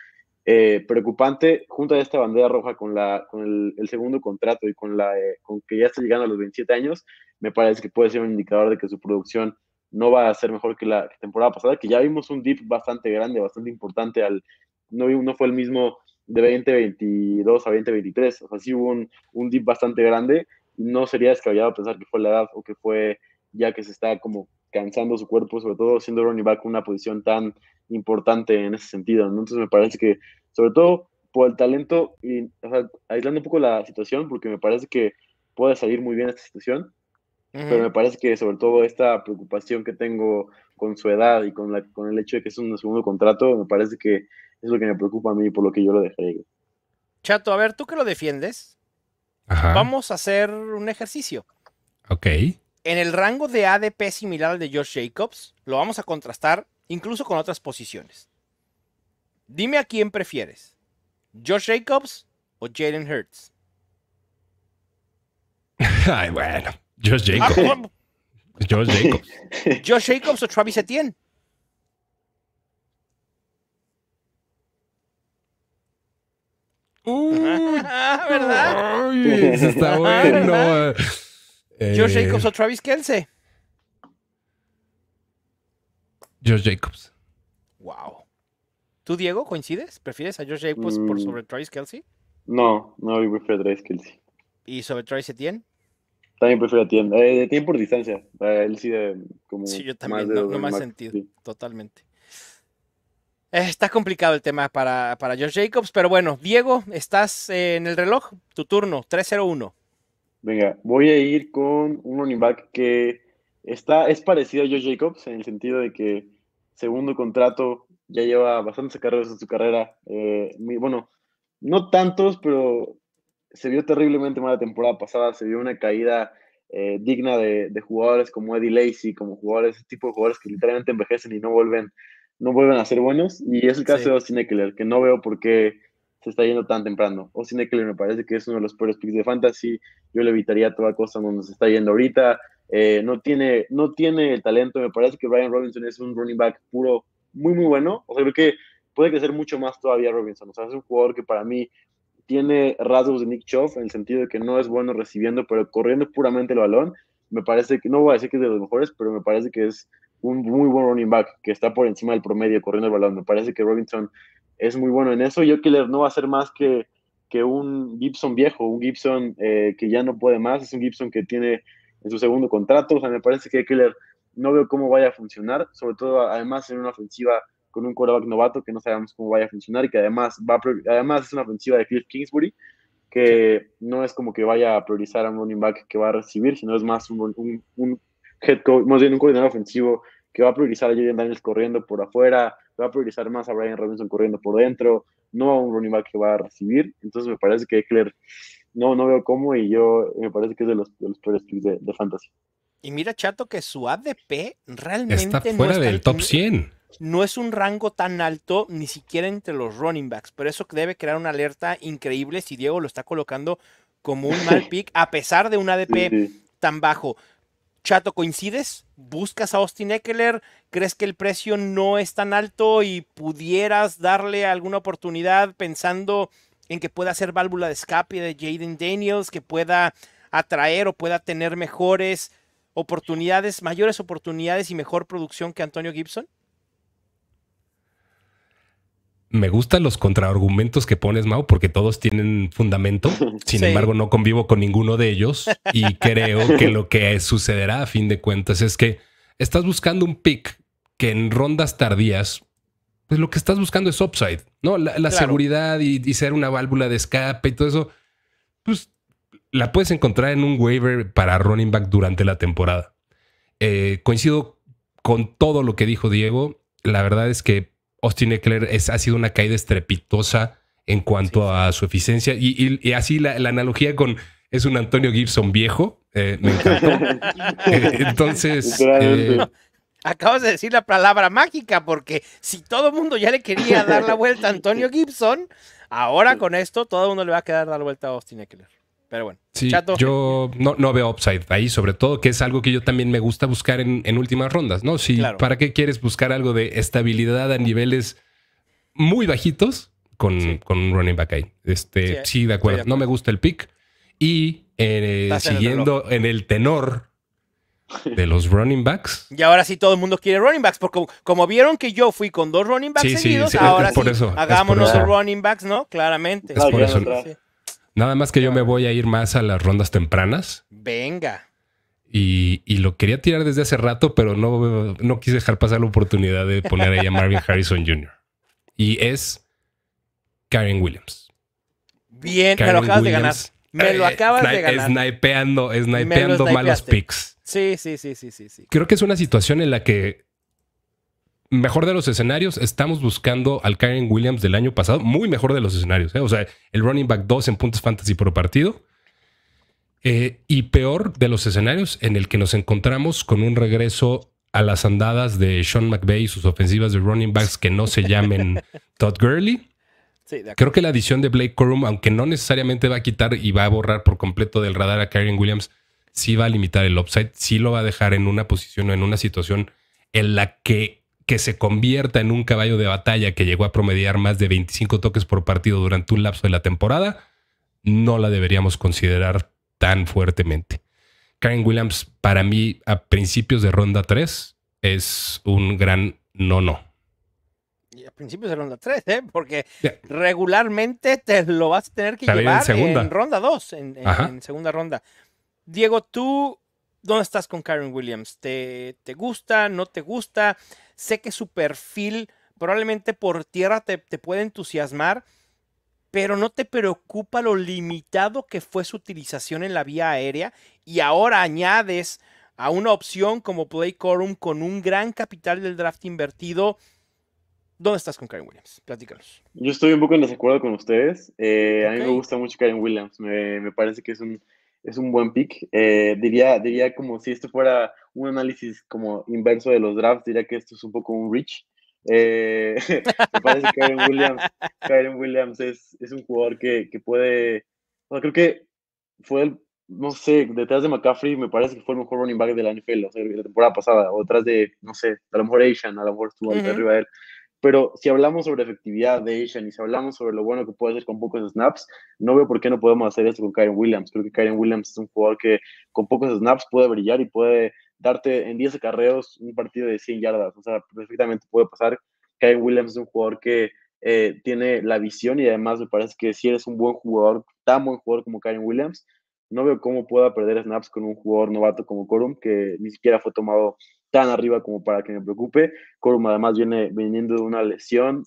preocupante. Junto a esta bandera roja con el segundo contrato y con que ya está llegando a los 27 años, me parece que puede ser un indicador de que su producción no va a ser mejor que la temporada pasada, que ya vimos un dip bastante grande, bastante importante. No fue el mismo de 2022 a 2023, o sea, sí hubo un dip bastante grande. No sería descabellado pensar que fue la edad o que fue ya que se está como cansando su cuerpo, sobre todo siendo running back una posición tan importante en ese sentido. Entonces me parece que, sobre todo por el talento, y aislando un poco la situación, porque me parece que puede salir muy bien esta situación, pero me parece que sobre todo esta preocupación que tengo con su edad y con el hecho de que es un segundo contrato, me parece que es lo que me preocupa a mí, por lo que yo lo dejaría. Chato, a ver, tú que lo defiendes, vamos a hacer un ejercicio. Ok. En el rango de ADP similar al de Josh Jacobs, lo vamos a contrastar incluso con otras posiciones. Dime a quién prefieres, Josh Jacobs o Jalen Hurts. Ay, bueno, Josh Jacobs. Josh Jacobs. Josh Jacobs o Travis Etienne. ¿Verdad? Ay, eso está bueno. Josh Jacobs o Travis Kelce. Josh Jacobs. Wow. ¿Tú, Diego, coincides? ¿Prefieres a Josh Jacobs por sobre Travis Kelce? No, yo prefiero a Travis Kelce. ¿Y sobre Travis Etienne? También prefiero a Etienne. Etienne por distancia. Él sí como sí, yo también. No me ha sentido. Sí. Totalmente. Está complicado el tema para Josh Jacobs, pero bueno, Diego, estás en el reloj. Tu turno, 3-0-1. Venga, voy a ir con un running back que es parecido a Josh Jacobs en el sentido de que segundo contrato, ya lleva bastantes carreras en su carrera. Bueno, no tantos, pero se vio terriblemente mal la temporada pasada. Se vio una caída digna de jugadores como Eddie Lacy, como ese tipo de jugadores que literalmente envejecen y no vuelven a ser buenos. Y es el caso de Austin Ekeler, que no veo por qué se está yendo tan temprano. Austin Ekeler me parece que es uno de los peores picks de fantasy. Yo le evitaría toda cosa donde se está yendo ahorita. No tiene el talento. Me parece que Brian Robinson es un running back puro, muy, muy bueno. O sea, creo que puede crecer mucho más todavía Robinson. O sea, es un jugador que para mí tiene rasgos de Nick Chubb en el sentido de que no es bueno recibiendo, pero corriendo puramente el balón me parece que, no voy a decir que es de los mejores, pero me parece que es un muy buen running back, que está por encima del promedio corriendo el balón. Me parece que Robinson es muy bueno en eso, y Ekeler no va a ser más que un Gibson viejo, un Gibson que ya no puede más, es un Gibson que tiene en su segundo contrato. O sea, me parece que Ekeler no veo cómo vaya a funcionar, sobre todo además en una ofensiva con un quarterback novato que no sabemos cómo vaya a funcionar, y que además además es una ofensiva de Cliff Kingsbury, que no es como que vaya a priorizar a un running back que va a recibir, sino es más un head coach, más bien un coordinador ofensivo que va a priorizar a Jaden Daniels corriendo por afuera, va a priorizar más a Brian Robinson corriendo por dentro, no a un running back que va a recibir. Entonces me parece que Ekeler no veo cómo, y yo me parece que es de los peores picks de fantasy. Y mira, Chato, que su ADP Está realmente no fuera es del top 100. no es un rango tan alto, ni siquiera entre los running backs. Pero eso debe crear una alerta increíble si Diego lo está colocando como un mal pick, a pesar de un ADP Sí. tan bajo. Chato, ¿coincides? ¿Buscas a Austin Ekeler? ¿Crees que el precio no es tan alto y pudieras darle alguna oportunidad pensando en que pueda ser válvula de escape de Jaden Daniels, que pueda atraer o pueda tener mejores oportunidades, mayores oportunidades y mejor producción que Antonio Gibson? Me gustan los contraargumentos que pones, Mau, porque todos tienen fundamento. Sin Sí. embargo, no convivo con ninguno de ellos, y creo que lo que sucederá a fin de cuentas es que estás buscando un pick que en rondas tardías, pues lo que estás buscando es upside, ¿no? La Claro. seguridad y ser una válvula de escape y todo eso, pues la puedes encontrar en un waiver para running back durante la temporada. Coincido con todo lo que dijo Diego. La verdad es que Austin Ekeler ha sido una caída estrepitosa en cuanto a su eficiencia. Y así la analogía con es un Antonio Gibson viejo. Me encantó. Entonces, Literalmente. Acabas de decir la palabra mágica, porque si todo el mundo ya le quería dar la vuelta a Antonio Gibson, ahora con esto todo el mundo le va a quedar dar la vuelta a Austin Ekeler. Pero bueno, sí, Chato. yo no veo upside ahí, sobre todo, que es algo que yo también me gusta buscar en últimas rondas, ¿no? Si, Claro. ¿para qué quieres buscar algo de estabilidad a niveles muy bajitos con un running back ahí? Sí, de acuerdo. No me gusta el pick. Y Estás en el siguiendo en el tenor de los running backs. Y ahora sí todo el mundo quiere running backs, porque como vieron que yo fui con 2 running backs Sí, seguidos, sí, ahora es por sí, eso, hagámonos es por los eso. running backs, ¿no? Claramente. Es por eso. atrás. Sí. Nada más que yo me voy a ir más a las rondas tempranas. Venga. Y lo quería tirar desde hace rato, pero no quise dejar pasar la oportunidad de poner ahí a Marvin Harrison Jr. Y es Kyren Williams. Bien, me lo acabas de ganar. Me lo acabas de ganar. Snipeando Me lo malos snipeaste. picks. Sí. Creo que es una situación en la que, mejor de los escenarios, estamos buscando al Kyren Williams del año pasado. Muy mejor de los escenarios, ¿eh? O sea, el running back 2 en puntos fantasy por partido. Y peor de los escenarios en el que nos encontramos con un regreso a las andadas de Sean McVay y sus ofensivas de running backs que no se llamen Todd Gurley. Sí, de acuerdo. Creo que la adición de Blake Corum, aunque no necesariamente va a quitar y va a borrar por completo del radar a Kyren Williams, sí va a limitar el upside, sí lo va a dejar en una posición o en una situación en la que se convierta en un caballo de batalla que llegó a promediar más de 25 toques por partido durante un lapso de la temporada. No la deberíamos considerar tan fuertemente. Kyren Williams, para mí, a principios de ronda 3, es un gran no. Y a principios de ronda 3, ¿eh? Porque Yeah. regularmente te lo vas a tener que Está bien, llevar segunda. en ronda 2, Ajá. en segunda ronda. Diego, ¿tú dónde estás con Kyren Williams? ¿Te gusta? ¿No te gusta? Sé que su perfil probablemente por tierra te puede entusiasmar, pero ¿no te preocupa lo limitado que fue su utilización en la vía aérea? Y ahora añades a una opción como Blake Corum con un gran capital del draft invertido. ¿Dónde estás con Kyren Williams? Platícanos. Yo estoy un poco en desacuerdo con ustedes. A mí me Ok. gusta mucho Kyren Williams. Me parece que es un buen pick. Diría como si esto fuera un análisis como inverso de los drafts, diría que esto es un poco un reach. Me parece que Kyren Williams es un jugador que puede. O sea, creo que fue no sé, detrás de McCaffrey me parece que fue el mejor running back de la NFL, o sea, la temporada pasada, o detrás de, no sé, a lo mejor Asian, a lo mejor estuvo Ujú. arriba de él. Pero si hablamos sobre efectividad de Asian y si hablamos sobre lo bueno que puede hacer con pocos snaps, no veo por qué no podemos hacer esto con Kyren Williams. Creo que Kyren Williams es un jugador que con pocos snaps puede brillar y puede darte en 10 acarreos un partido de 100 yardas. O sea, perfectamente puede pasar. Kyren Williams es un jugador que tiene la visión y además me parece que si eres un buen jugador, tan buen jugador como Kyren Williams, no veo cómo pueda perder snaps con un jugador novato como Corum, que ni siquiera fue tomado tan arriba como para que me preocupe. Corum además viene viniendo de una lesión,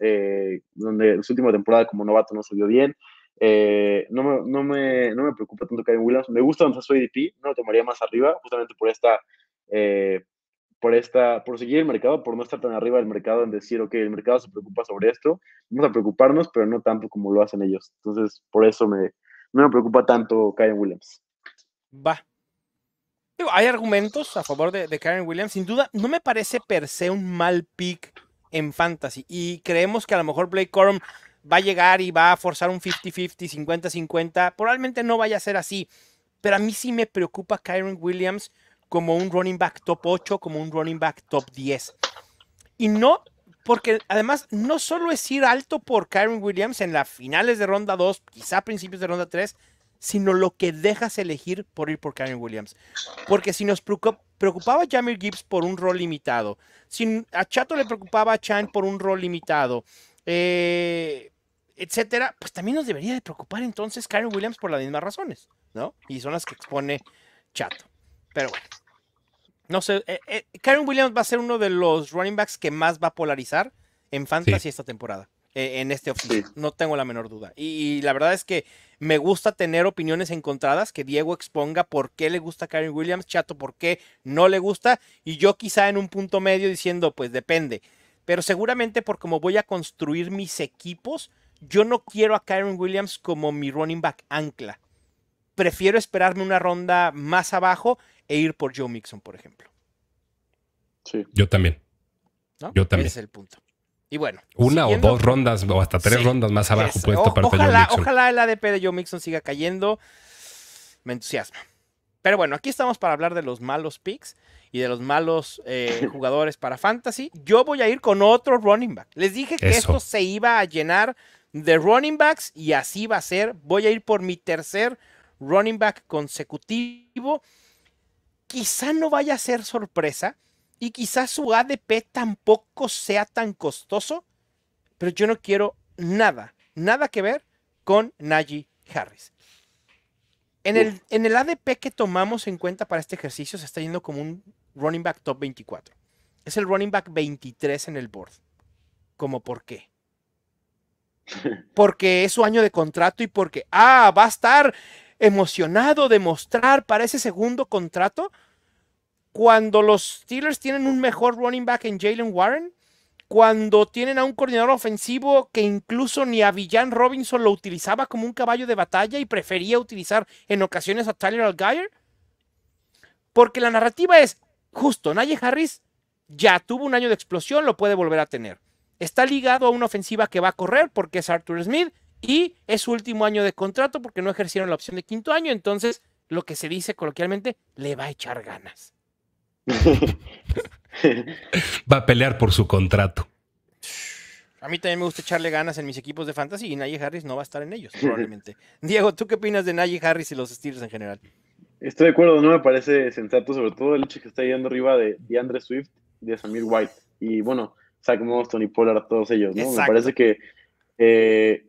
donde su última temporada como novato no se vio bien. No me preocupa tanto Kyren Williams. Me gusta donde está su ADP, no lo tomaría más arriba, justamente por seguir el mercado, por no estar tan arriba del mercado en decir, ok, el mercado se preocupa sobre esto, vamos a preocuparnos, pero no tanto como lo hacen ellos. Entonces, por eso no me preocupa tanto Kyren Williams. Va. Digo, hay argumentos a favor de Kyren Williams. Sin duda, no me parece per se un mal pick en fantasy. Y creemos que a lo mejor Blake Corum va a llegar y va a forzar un 50-50, 50-50. Probablemente no vaya a ser así. Pero a mí sí me preocupa Kyren Williams como un running back top 8, como un running back top 10. Y no, porque además no solo es ir alto por Kyren Williams en las finales de ronda 2, quizá principios de ronda 3, sino lo que dejas elegir por ir por Kyren Williams. Porque si nos preocupaba Jahmyr Gibbs por un rol limitado, si a Chato le preocupaba a Chan por un rol limitado, etcétera, pues también nos debería de preocupar entonces Kyren Williams por las mismas razones, ¿no? Y son las que expone Chato. Pero bueno. No sé, Kyren Williams va a ser uno de los running backs que más va a polarizar en fantasy esta temporada, en este offseason. Sí. No tengo la menor duda. Y la verdad es que me gusta tener opiniones encontradas, que Diego exponga por qué le gusta Kyren Williams, Chato por qué no le gusta, y yo quizá en un punto medio diciendo, pues depende. Pero seguramente por cómo voy a construir mis equipos, yo no quiero a Kyren Williams como mi running back ancla. Prefiero esperarme una ronda más abajo e ir por Joe Mixon, por ejemplo. Sí. Yo también. ¿No? Yo también. Ese es el punto. Y bueno. Una o dos rondas o hasta 3 rondas más abajo puedes toparte Joe Mixon. Ojalá el ADP de Joe Mixon siga cayendo. Me entusiasma. Pero bueno, aquí estamos para hablar de los malos picks y de los malos jugadores para fantasy. Yo voy a ir con otro running back. Les dije que esto se iba a llenar de running backs y así va a ser. Voy a ir por mi tercer running back consecutivo. Quizá no vaya a ser sorpresa y quizá su ADP tampoco sea tan costoso, pero yo no quiero nada que ver con Najee Harris. En el ADP que tomamos en cuenta para este ejercicio se está yendo como un running back top 24. Es el running back 23 en el board. ¿Cómo por qué? Porque es su año de contrato y porque, va a estar emocionado de mostrar para ese segundo contrato cuando los Steelers tienen un mejor running back en Jalen Warren, cuando tienen a un coordinador ofensivo que incluso ni a Villan Robinson lo utilizaba como un caballo de batalla y prefería utilizar en ocasiones a Tyler Allgeier. Porque la narrativa es, justo, Najee Harris ya tuvo un año de explosión, lo puede volver a tener. Está ligado a una ofensiva que va a correr porque es Arthur Smith y es su último año de contrato porque no ejercieron la opción de quinto año, entonces lo que se dice coloquialmente, le va a echar ganas. Va a pelear por su contrato. A mí también me gusta echarle ganas en mis equipos de fantasy y Najee Harris no va a estar en ellos, probablemente. Diego, ¿tú qué opinas de Najee Harris y los Steelers en general? Estoy de acuerdo, no me parece sensato, sobre todo el hecho que está yendo arriba de DeAndre Swift y de Samir White. Y bueno, Zach Moss, Tony Pollard, todos ellos, ¿no? Exacto. Me parece que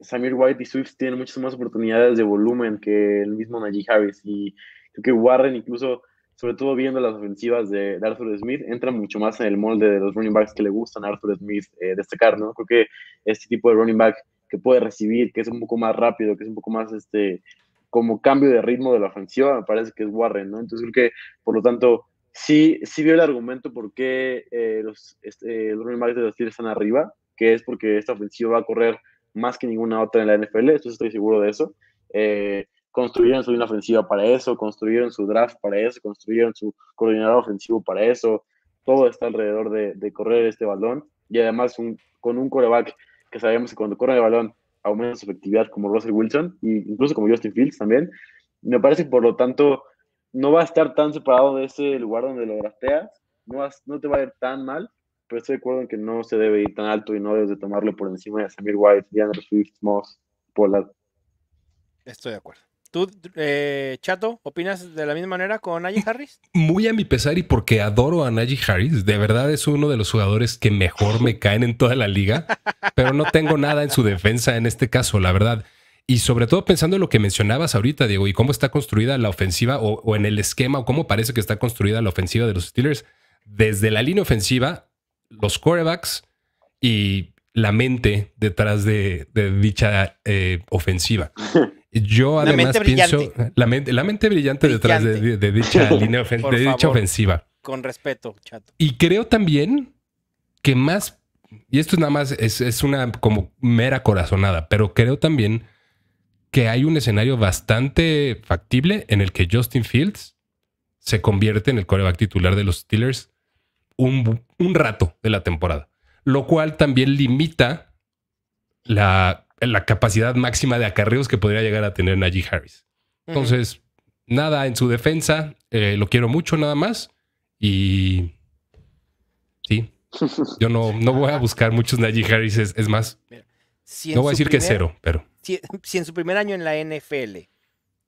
Samir White y Swift tienen muchas más oportunidades de volumen que el mismo Najee Harris. Y creo que Warren, incluso, sobre todo viendo las ofensivas de Arthur Smith, entra mucho más en el molde de los running backs que le gustan a Arthur Smith destacar, ¿no? Creo que este tipo de running back que puede recibir, que es un poco más rápido, que es un poco más como cambio de ritmo de la ofensiva, me parece que es Warren, ¿no? Entonces creo que, por lo tanto, sí veo el argumento por qué los running backs de los Steelers están arriba, que es porque esta ofensiva va a correr más que ninguna otra en la NFL, entonces estoy seguro de eso. Construyeron su línea ofensiva para eso, construyeron su draft para eso, construyeron su coordinador ofensivo para eso, todo está alrededor de correr este balón, y además con un quarterback que sabemos que cuando corre el balón aumenta su efectividad como Russell Wilson, e incluso como Justin Fields también. Me parece que por lo tanto no va a estar tan separado de ese lugar donde lo drafteas, no te va a ir tan mal, pero estoy de acuerdo en que no se debe ir tan alto y no debes de tomarlo por encima de Samir White, DeAndre Swift, Moss, Pollard. Estoy de acuerdo. ¿Tú, Chato, opinas de la misma manera con Najee Harris? Muy a mi pesar y porque adoro a Najee Harris, de verdad es uno de los jugadores que mejor me caen en toda la liga, pero no tengo nada en su defensa en este caso, la verdad. Y sobre todo pensando en lo que mencionabas ahorita, Diego, y cómo está construida la ofensiva o en el esquema o cómo parece que está construida la ofensiva de los Steelers, desde la línea ofensiva, los quarterbacks y la mente detrás de dicha ofensiva. Yo además pienso la mente brillante detrás de dicha línea de dicha ofensiva. Con respeto, Chato. Y creo también que más, y esto nada más es una como mera corazonada, pero creo también que hay un escenario bastante factible en el que Justin Fields se convierte en el quarterback titular de los Steelers un rato de la temporada, lo cual también limita la capacidad máxima de acarreos que podría llegar a tener Najee Harris. Entonces, nada en su defensa, lo quiero mucho nada más y sí, yo no voy a buscar muchos Najee Harris, es más, mira, si no voy a decir que es cero, pero... Si en su primer año en la NFL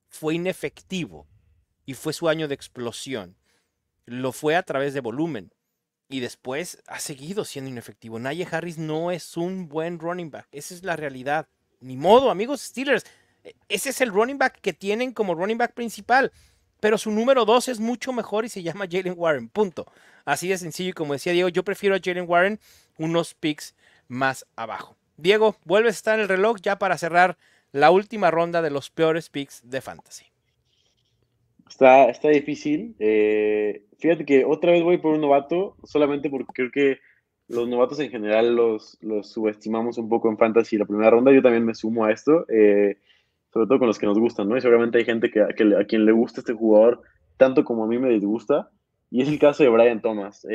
fue inefectivo y fue su año de explosión, lo fue a través de volumen y después ha seguido siendo inefectivo. Najee Harris no es un buen running back, esa es la realidad. Ni modo, amigos Steelers, ese es el running back que tienen como running back principal, pero su número 2 es mucho mejor y se llama Jaylen Warren, punto. Así de sencillo, y como decía Diego, yo prefiero a Jaylen Warren unos picks más abajo. Diego, vuelves a estar en el reloj ya para cerrar la última ronda de los peores picks de Fantasy. Está difícil. Fíjate que otra vez voy por un novato, solamente porque creo que los novatos en general los subestimamos un poco en Fantasy la primera ronda. Yo también me sumo a esto, sobre todo con los que nos gustan, ¿no? Y seguramente hay gente a quien le gusta este jugador tanto como a mí me disgusta. Y es el caso de Brian Thomas.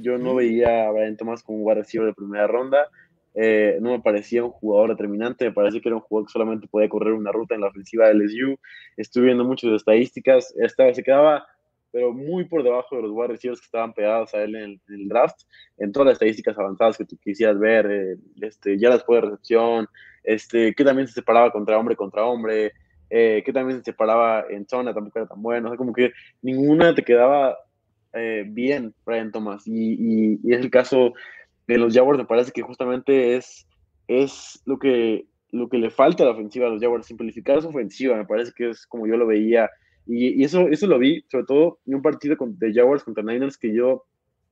Yo no veía a Brian Thomas como un wide receiver de primera ronda. No me parecía un jugador determinante, me parece que era un jugador que solamente podía correr una ruta en la ofensiva de LSU. Estuve viendo muchas estadísticas, se quedaba pero muy por debajo de los wide receivers que estaban pegados a él en el draft, en todas las estadísticas avanzadas que tú quisieras ver, ya después de recepción, que también se separaba contra hombre, que también se separaba en zona, tampoco era tan bueno, o sea, como que ninguna te quedaba bien, Brian Thomas, y es el caso de los Jaguars. Me parece que justamente es lo que le falta a la ofensiva a los Jaguars, simplificar su ofensiva, me parece que es como yo lo veía, y eso lo vi, sobre todo en un partido de Jaguars contra Niners, que yo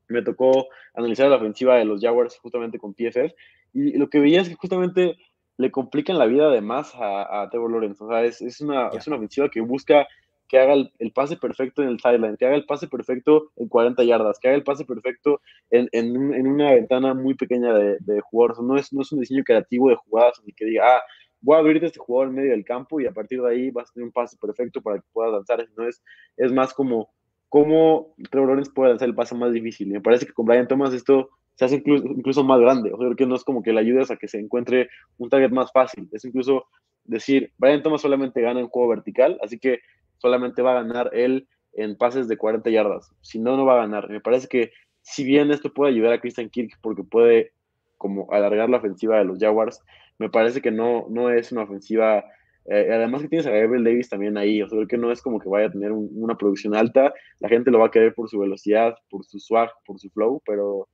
me tocó analizar la ofensiva de los Jaguars justamente con PFF, y lo que veía es que justamente le complican la vida de más a Trevor Lawrence. O sea, es una ofensiva que busca que haga el pase perfecto en el sideline, que haga el pase perfecto en 40 yardas, que haga el pase perfecto en una ventana muy pequeña de jugadores. No es un diseño creativo de jugadas en el que diga, voy a abrirte este jugador en medio del campo y a partir de ahí vas a tener un pase perfecto para que puedas lanzar. No es más como cómo Trevor Lawrence puede lanzar el pase más difícil. Y me parece que con Brian Thomas esto se hace incluso más grande. O sea, que no es como que le ayudes a que se encuentre un target más fácil. Es incluso decir, Brian Thomas solamente gana en juego vertical, así que solamente va a ganar él en pases de 40 yardas. Si no, no va a ganar. Me parece que si bien esto puede ayudar a Christian Kirk porque puede como alargar la ofensiva de los Jaguars, me parece que no es una ofensiva. Además que tienes a Gabriel Davis también ahí, o sea, que no es como que vaya a tener una producción alta, la gente lo va a querer por su velocidad, por su swag, por su flow, pero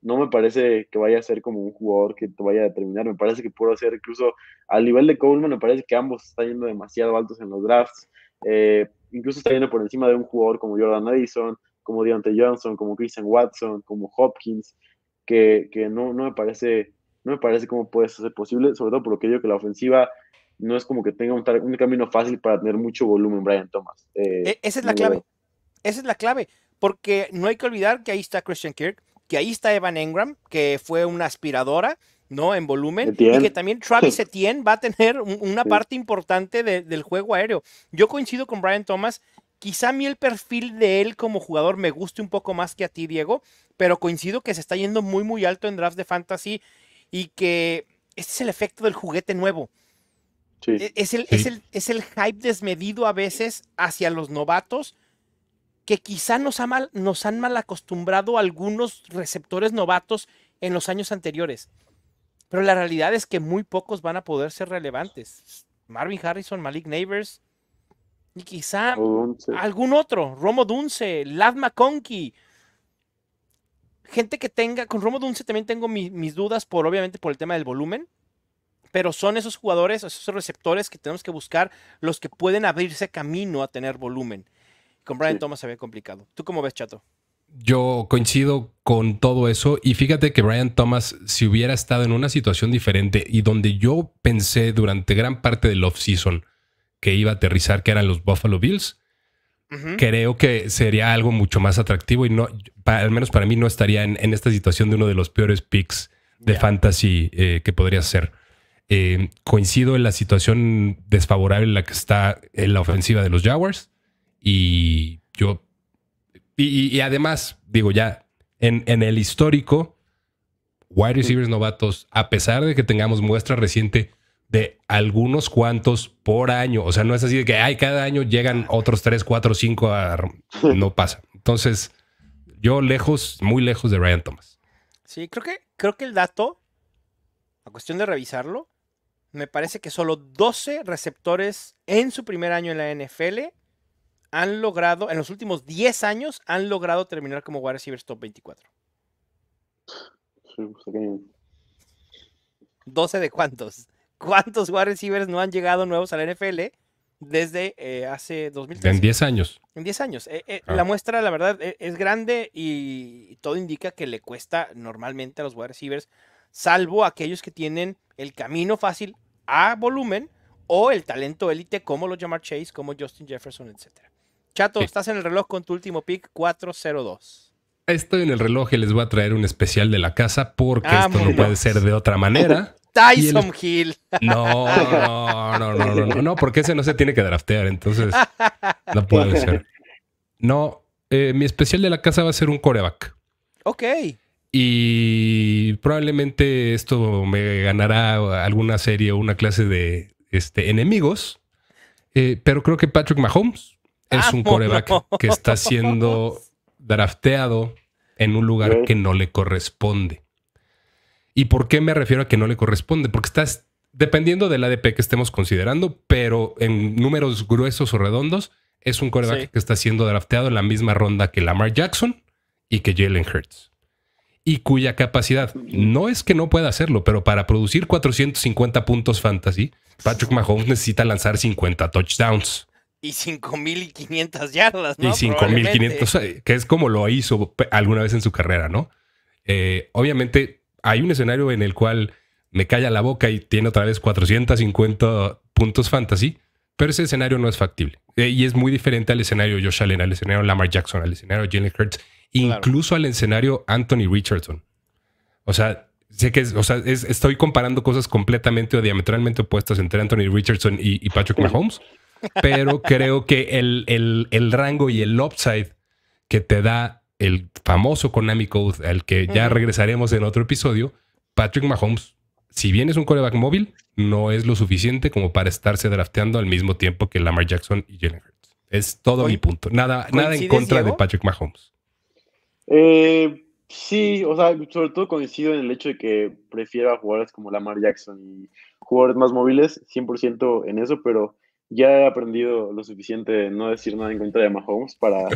no me parece que vaya a ser como un jugador que te vaya a determinar. Me parece que puede ser incluso al nivel de Coleman. Me parece que ambos están yendo demasiado altos en los drafts, incluso está yendo por encima de un jugador como Jordan Addison, como Deontay Johnson, como Christian Watson, como Hopkins, que no me parece cómo puede ser posible, sobre todo por lo que digo que la ofensiva no es como que tenga un camino fácil para tener mucho volumen Brian Thomas. Esa es la clave. Esa es la clave, porque no hay que olvidar que ahí está Christian Kirk, que ahí está Evan Engram, que fue una aspiradora, ¿no? En volumen, y que también Travis Etienne va a tener una parte importante del juego aéreo. Yo coincido con Brian Thomas. Quizá a mí el perfil de él como jugador me guste un poco más que a ti, Diego, pero coincido que se está yendo muy, muy alto en drafts de fantasy y que este es el efecto del juguete nuevo. Sí. Es el hype desmedido a veces hacia los novatos que quizá nos han mal acostumbrado a algunos receptores novatos en los años anteriores. Pero la realidad es que muy pocos van a poder ser relevantes. Marvin Harrison, Malik Neighbors y quizá algún otro, Rome Odunze, Ladd McConkey. Gente que tenga, con Rome Odunze también tengo mis dudas obviamente por el tema del volumen, pero son esos jugadores, esos receptores que tenemos que buscar, los que pueden abrirse camino a tener volumen. Con Brian Thomas se ve complicado. ¿Tú cómo ves, Chato? Yo coincido con todo eso y fíjate que Brian Thomas, si hubiera estado en una situación diferente y donde yo pensé durante gran parte del offseason que iba a aterrizar, que eran los Buffalo Bills, creo que sería algo mucho más atractivo y no, al menos para mí no estaría en esta situación de uno de los peores picks de fantasy que podría ser. Coincido en la situación desfavorable en la que está en la ofensiva de los Jaguars y yo... Y además, digo ya, en el histórico, wide receivers novatos, a pesar de que tengamos muestra reciente de algunos cuantos por año, o sea, no es así de que cada año llegan otros 3, 4, 5 no pasa. Entonces, yo muy lejos de Brian Thomas. Sí, creo que el dato, a cuestión de revisarlo, me parece que solo 12 receptores en su primer año en la NFL han logrado, en los últimos 10 años, han logrado terminar como wide receivers top 24. Sí, pues, okay. ¿12 de cuántos? ¿Cuántos wide receivers no han llegado nuevos a la NFL desde hace 2013? En 10 años. En 10 años. La muestra, la verdad, es grande y todo indica que le cuesta normalmente a los wide receivers, salvo aquellos que tienen el camino fácil a volumen o el talento élite como los Ja'Marr Chase, como Justin Jefferson, etc. Chato, estás en el reloj con tu último pick, 402. Estoy en el reloj y les voy a traer un especial de la casa porque esto no puede ser de otra manera. Tyson Hill. No, porque ese no se tiene que draftear, entonces no puede ser. No, mi especial de la casa va a ser un quarterback. Ok. Y probablemente esto me ganará alguna serie o una clase de enemigos, pero creo que Patrick Mahomes es un quarterback que está siendo drafteado en un lugar que no le corresponde. ¿Y por qué me refiero a que no le corresponde? Porque estás dependiendo del ADP que estemos considerando, pero en números gruesos o redondos, es un quarterback que está siendo drafteado en la misma ronda que Lamar Jackson y que Jalen Hurts. Y cuya capacidad no es que no pueda hacerlo, pero para producir 450 puntos fantasy, Patrick Mahomes necesita lanzar 50 touchdowns. Y 5,500 yardas, ¿no? Y 5,500, que es como lo hizo alguna vez en su carrera, ¿no? Obviamente hay un escenario en el cual me calla la boca y tiene otra vez 450 puntos fantasy, pero ese escenario no es factible. Y es muy diferente al escenario Josh Allen, al escenario Lamar Jackson, al escenario Jalen Hurts, incluso al escenario Anthony Richardson. O sea, sé que estoy comparando cosas completamente o diametralmente opuestas entre Anthony Richardson y Patrick Mahomes, pero creo que el rango y el upside que te da el famoso Konami Code, al que ya regresaremos en otro episodio, Patrick Mahomes, si bien es un quarterback móvil, no es lo suficiente como para estarse drafteando al mismo tiempo que Lamar Jackson y Jalen Hurts. Es todo mi punto. Nada en contra de Patrick Mahomes. Sí, o sea, sobre todo coincido en el hecho de que prefiero a jugadores como Lamar Jackson y jugadores más móviles, 100% en eso, pero ya he aprendido lo suficiente de no decir nada en contra de Mahomes para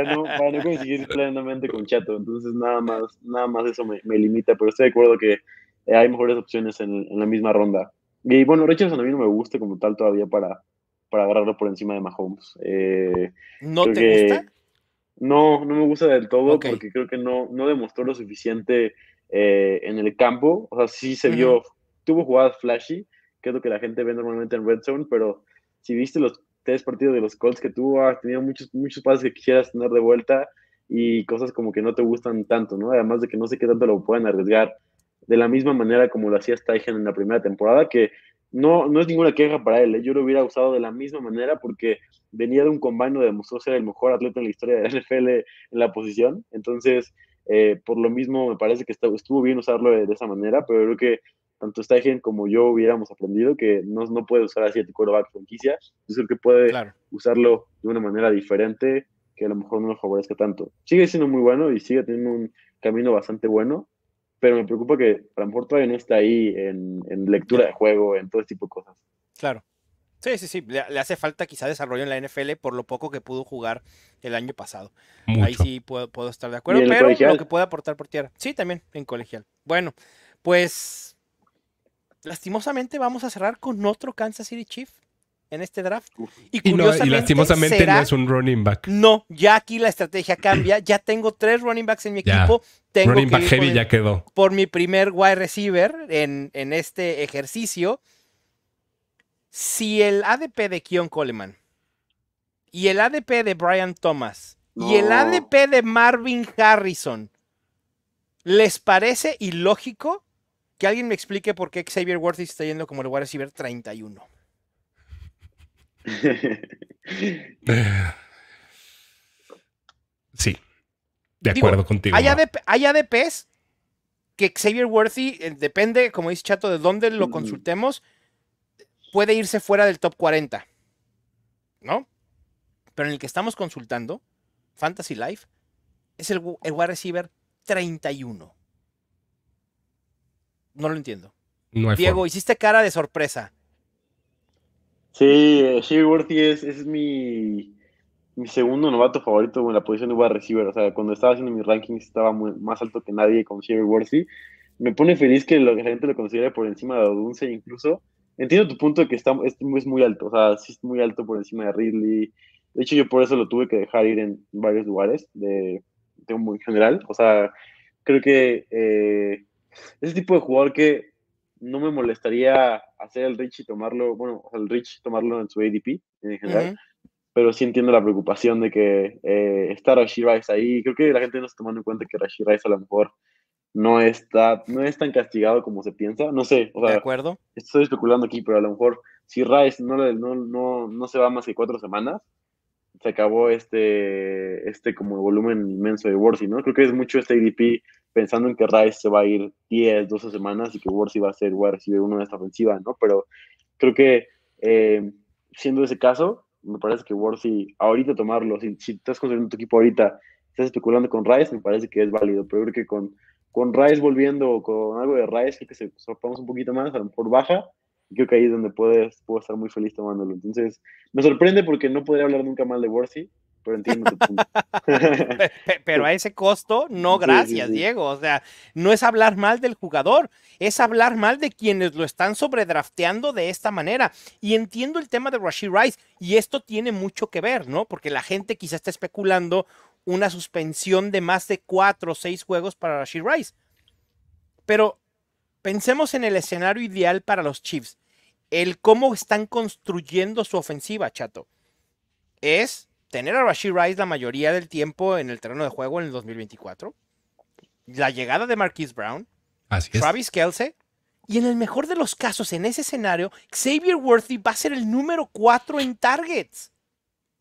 no coincidir plenamente con Chato. Entonces nada más eso me limita, pero estoy de acuerdo que hay mejores opciones en la misma ronda. Y bueno, Richardson a mí no me gusta como tal todavía para agarrarlo por encima de Mahomes. ¿No te gusta? No me gusta del todo porque creo que no demostró lo suficiente en el campo. O sea, sí se vio, tuvo jugadas flashy, que es lo que la gente ve normalmente en Red Zone, pero si viste los 3 partidos de los Colts que tuvo, has tenido muchos pases que quisieras tener de vuelta y cosas como que no te gustan tanto, ¿no? Además de que no sé qué tanto lo pueden arriesgar de la misma manera como lo hacía Steichen en la primera temporada, que no es ninguna queja para él, ¿eh? Yo lo hubiera usado de la misma manera porque venía de un combine donde demostró ser el mejor atleta en la historia de la NFL en la posición. Entonces, por lo mismo, me parece que estuvo bien usarlo de esa manera, pero creo que tanto Steichen como yo hubiéramos aprendido que no puede usar así a tu quarterback franquicia. Yo creo que puede usarlo de una manera diferente que a lo mejor no lo favorezca tanto. Sigue siendo muy bueno y sigue teniendo un camino bastante bueno, pero me preocupa que a lo mejor todavía no está ahí en lectura de juego, en todo ese tipo de cosas. Claro. Sí. Le hace falta quizá desarrollo en la NFL por lo poco que pudo jugar el año pasado. Mucho. Ahí sí puedo estar de acuerdo, ¿Y en el pero colegial? lo que puede aportar por tierra. Sí, también en colegial. Bueno, pues lastimosamente vamos a cerrar con otro Kansas City Chief en este draft. Y curiosamente, lastimosamente será... no es un running back. No, ya aquí la estrategia cambia. Ya tengo 3 running backs en mi equipo. Tengo running que back ir heavy ya quedó. por mi primer wide receiver en este ejercicio. Si el ADP de Keon Coleman y el ADP de Brian Thomas y el ADP de Marvin Harrison les parece ilógico, que alguien me explique por qué Xavier Worthy está yendo como el wide receiver 31. Sí, de acuerdo contigo. Hay ADPs que Xavier Worthy, depende, como dice Chato, de dónde lo consultemos, puede irse fuera del top 40, ¿no? Pero en el que estamos consultando, Fantasy Life, es el wide receiver 31. No lo entiendo. No hay Diego, forma. hiciste cara de sorpresa. Sí, Xavier Worthy es mi segundo novato favorito en la posición de wide receiver. O sea, cuando estaba haciendo mis rankings estaba más alto que nadie con Xavier Worthy. Me pone feliz que la gente lo considere por encima de Odunze incluso. Entiendo tu punto de que es muy alto. O sea, sí es muy alto por encima de Ridley. De hecho, yo por eso lo tuve que dejar ir en varios lugares de un general. O sea, creo que ese tipo de jugador que no me molestaría hacer el Rich y tomarlo, bueno, el Rich tomarlo en su ADP en general, pero sí entiendo la preocupación de que está Rashee Rice ahí. Creo que la gente no está tomando en cuenta que Rashee Rice a lo mejor no es tan castigado como se piensa. No sé, o sea, ¿De acuerdo? estoy especulando aquí, pero a lo mejor si Rice no se va más que 4 semanas, se acabó este como volumen inmenso de Worthy, ¿no? Creo que es mucho este ADP pensando en que Rice se va a ir 10, 12 semanas y que Worthy va a ser wide receiver uno de esta ofensiva, ¿no? Pero creo que siendo ese caso, me parece que Worthy, ahorita tomarlo, si estás construyendo tu equipo ahorita, estás especulando con Rice, me parece que es válido, pero creo que con Rice volviendo o con algo de Rice, creo que se soltamos un poquito más, a lo mejor baja, y creo que ahí es donde puedo estar muy feliz tomándolo. Entonces, me sorprende porque no podría hablar nunca mal de Worthy, pero entiendo tu punto. Pero a ese costo, no gracias, sí. Diego. O sea, no es hablar mal del jugador, es hablar mal de quienes lo están sobredrafteando de esta manera. Y entiendo el tema de Rashee Rice, y esto tiene mucho que ver, ¿no? Porque la gente quizá está especulando una suspensión de más de 4 o 6 juegos para Rashee Rice. Pero pensemos en el escenario ideal para los Chiefs. El cómo están construyendo su ofensiva, Chato. Es tener a Rashee Rice la mayoría del tiempo en el terreno de juego en el 2024. La llegada de Marquise Brown. Así es. Travis Kelce. Y en el mejor de los casos, en ese escenario, Xavier Worthy va a ser el número 4 en targets.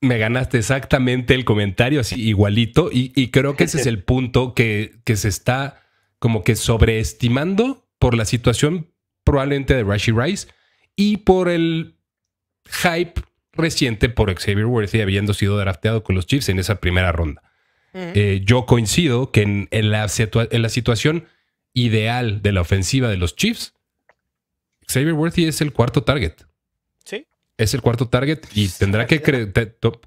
Me ganaste exactamente el comentario, así igualito. Y creo que ese es el punto que se está como que sobreestimando por la situación probablemente de Rashee Rice y por el hype reciente por Xavier Worthy habiendo sido drafteado con los Chiefs en esa primera ronda. Yo coincido que en la situación ideal de la ofensiva de los Chiefs, Xavier Worthy es el cuarto target. Sí. Es el cuarto target y tendrá que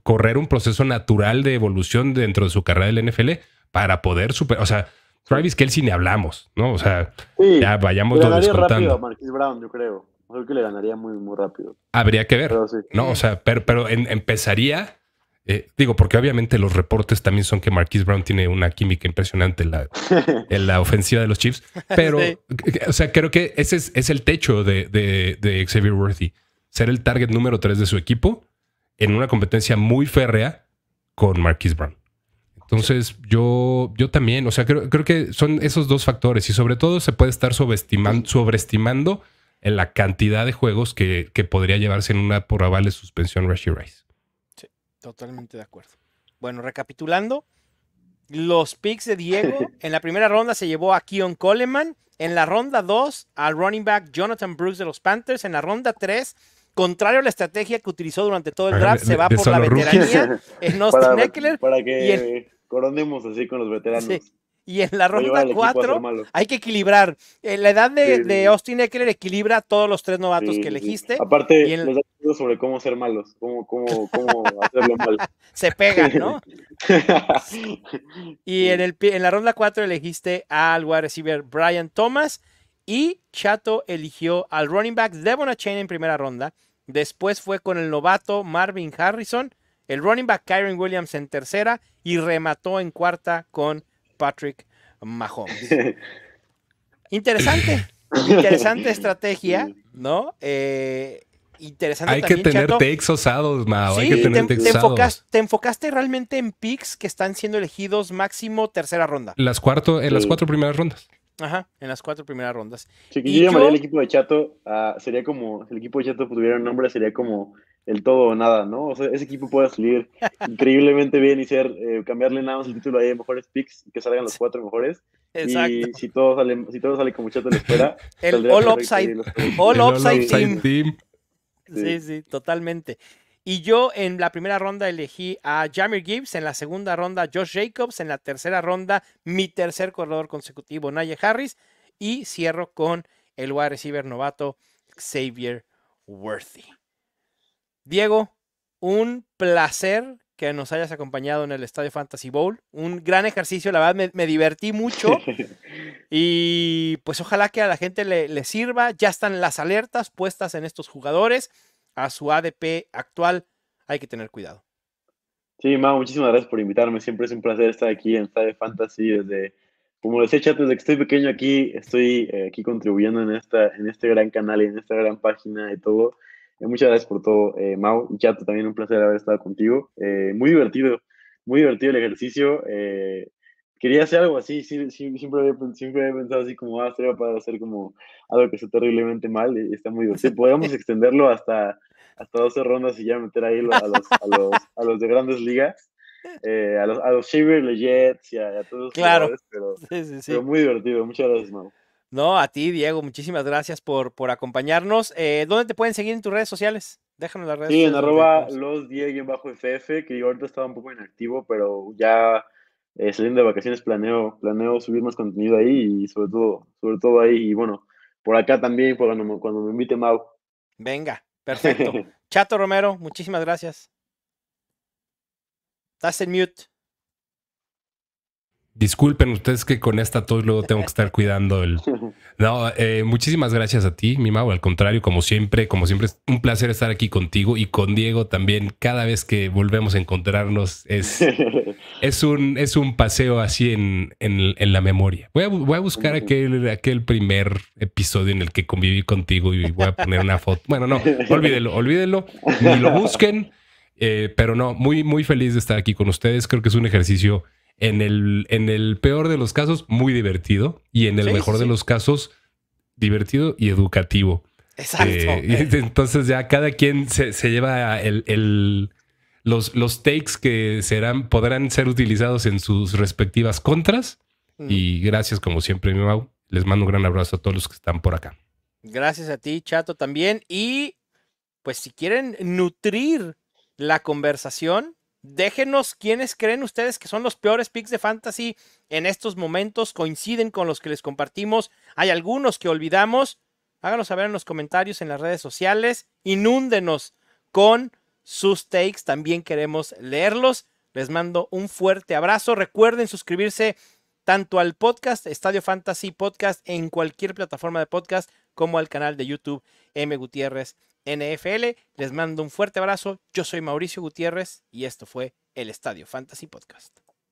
correr un proceso natural de evolución dentro de su carrera del NFL para poder superar. O sea, Travis Kelce ni hablamos, ¿no? O sea, sí, ya vayamos descontando. Rápido a Marquise Brown, yo creo. Creo que le ganaría muy, muy rápido. Habría que ver, sí. ¿No? O sea, pero empezaría... digo, porque obviamente los reportes también son que Marquise Brown tiene una química impresionante en la ofensiva de los Chiefs. Pero, sí. O sea, creo que ese es el techo de Xavier Worthy. Ser el target número 3 de su equipo en una competencia muy férrea con Marquise Brown. Entonces, yo también, o sea, creo que son esos dos factores y sobre todo se puede estar sobreestimando en la cantidad de juegos que podría llevarse en una probable suspensión Rashee Rice. Sí, totalmente de acuerdo. Bueno, recapitulando, los picks de Diego, en la primera ronda se llevó a Keon Coleman, en la ronda 2 al running back Jonathan Brooks de los Panthers, en la ronda 3 contrario a la estrategia que utilizó durante todo el draft, se va por la solo rookies. veteranía en Austin Eckler. Para que coronemos así con los veteranos. Sí. Y en la Voy a llevar ronda al equipo a ser 4 malo. hay que equilibrar. La edad Sí. de Austin Eckler equilibra a todos los 3 novatos Sí, que sí. elegiste. Aparte, Y en- les da algo sobre cómo ser malos, cómo hacerlo mal. Se pega, ¿no? Y en la ronda 4 elegiste al wide receiver Brian Thomas y Chato eligió al running back Devon Achane en primera ronda. Después fue con el novato Marvin Harrison, el running back Kyren Williams en tercera y remató en cuarta con Patrick Mahomes. Interesante estrategia, ¿no? Interesante Hay que también, tener Chato. takes osados, Mao. Sí, Hay que tener takes osados. te enfocaste realmente en picks que están siendo elegidos máximo tercera ronda. En las 4 primeras rondas. Ajá, en las 4 primeras rondas. Sí, Y yo llamaría yo- el equipo de Chato, sería como, si el equipo de Chato tuviera un nombre, sería como el todo o nada, ¿no? O sea, ese equipo puede salir increíblemente bien y cambiarle nada más el título ahí de mejores picks, que salgan los 4 mejores. Exacto. Y si todo sale como Chato lo espera, El saldría All perfecto ahí Upside, los All El Upside All-Upside Team. Sí. Sí, totalmente. Y yo en la primera ronda elegí a Jahmyr Gibbs, en la segunda ronda Josh Jacobs, en la tercera ronda mi tercer corredor consecutivo Najee Harris y cierro con el wide receiver novato Xavier Worthy. Diego, un placer que nos hayas acompañado en el Estadio Fantasy Bowl. Un gran ejercicio, la verdad me divertí mucho y pues ojalá que a la gente le sirva. Ya están las alertas puestas en estos jugadores. A su ADP actual hay que tener cuidado. Sí, Mau, muchísimas gracias por invitarme. Siempre es un placer estar aquí en Estadio Fantasy. Como decía Chato, desde que estoy pequeño aquí, estoy aquí contribuyendo en este gran canal y en esta gran página y todo. Muchas gracias por todo, Mau. Y Chato, también un placer haber estado contigo. Muy divertido el ejercicio. Quería hacer algo así, sí, siempre había pensado así como, sería para hacer como algo que esté terriblemente mal y está muy divertido. Podríamos extenderlo hasta 12 rondas y ya meter ahí a los de grandes ligas, a los Shaver Legends y a todos los Claro. jugadores, Sí. pero muy divertido. Muchas gracias, Mau. No, a ti, Diego, muchísimas gracias por acompañarnos. ¿Dónde te pueden seguir en tus redes sociales? Déjanos las redes Sí, en sociales. donde @los10-ff, que yo ahorita estaba un poco inactivo, pero ya saliendo de vacaciones planeo subir más contenido ahí y sobre todo ahí, y bueno, por acá también, cuando me invite Mau. Venga, perfecto. Chato Romero, muchísimas gracias. Estás en mute. Disculpen ustedes que con esta tos luego tengo que estar cuidando el... No, muchísimas gracias a ti, mi Mau. Al contrario, como siempre es un placer estar aquí contigo y con Diego también. Cada vez que volvemos a encontrarnos es un paseo así en la memoria. Voy a buscar aquel primer episodio en el que conviví contigo y voy a poner una foto. Bueno, no, olvídenlo, ni lo busquen. Pero no, muy, muy feliz de estar aquí con ustedes. Creo que es un ejercicio en el peor de los casos muy divertido y en el mejor de los casos divertido y educativo. Exacto. Entonces ya cada quien se lleva los takes que podrán ser utilizados en sus respectivas contras. Y gracias como siempre, mi Mau. Les mando un gran abrazo a todos los que están por acá. Gracias a ti, Chato, también. Y pues si quieren nutrir la conversación, déjenos quiénes creen ustedes que son los peores picks de fantasy en estos momentos. Coinciden con los que les compartimos. Hay algunos que olvidamos. Háganos saber en los comentarios en las redes sociales. Inúndenos con sus takes. También queremos leerlos. Les mando un fuerte abrazo. Recuerden suscribirse tanto al podcast Estadio Fantasy Podcast en cualquier plataforma de podcast como al canal de YouTube M. Gutiérrez NFL. Les mando un fuerte abrazo. Yo soy Mauricio Gutiérrez y esto fue el Estadio Fantasy Podcast.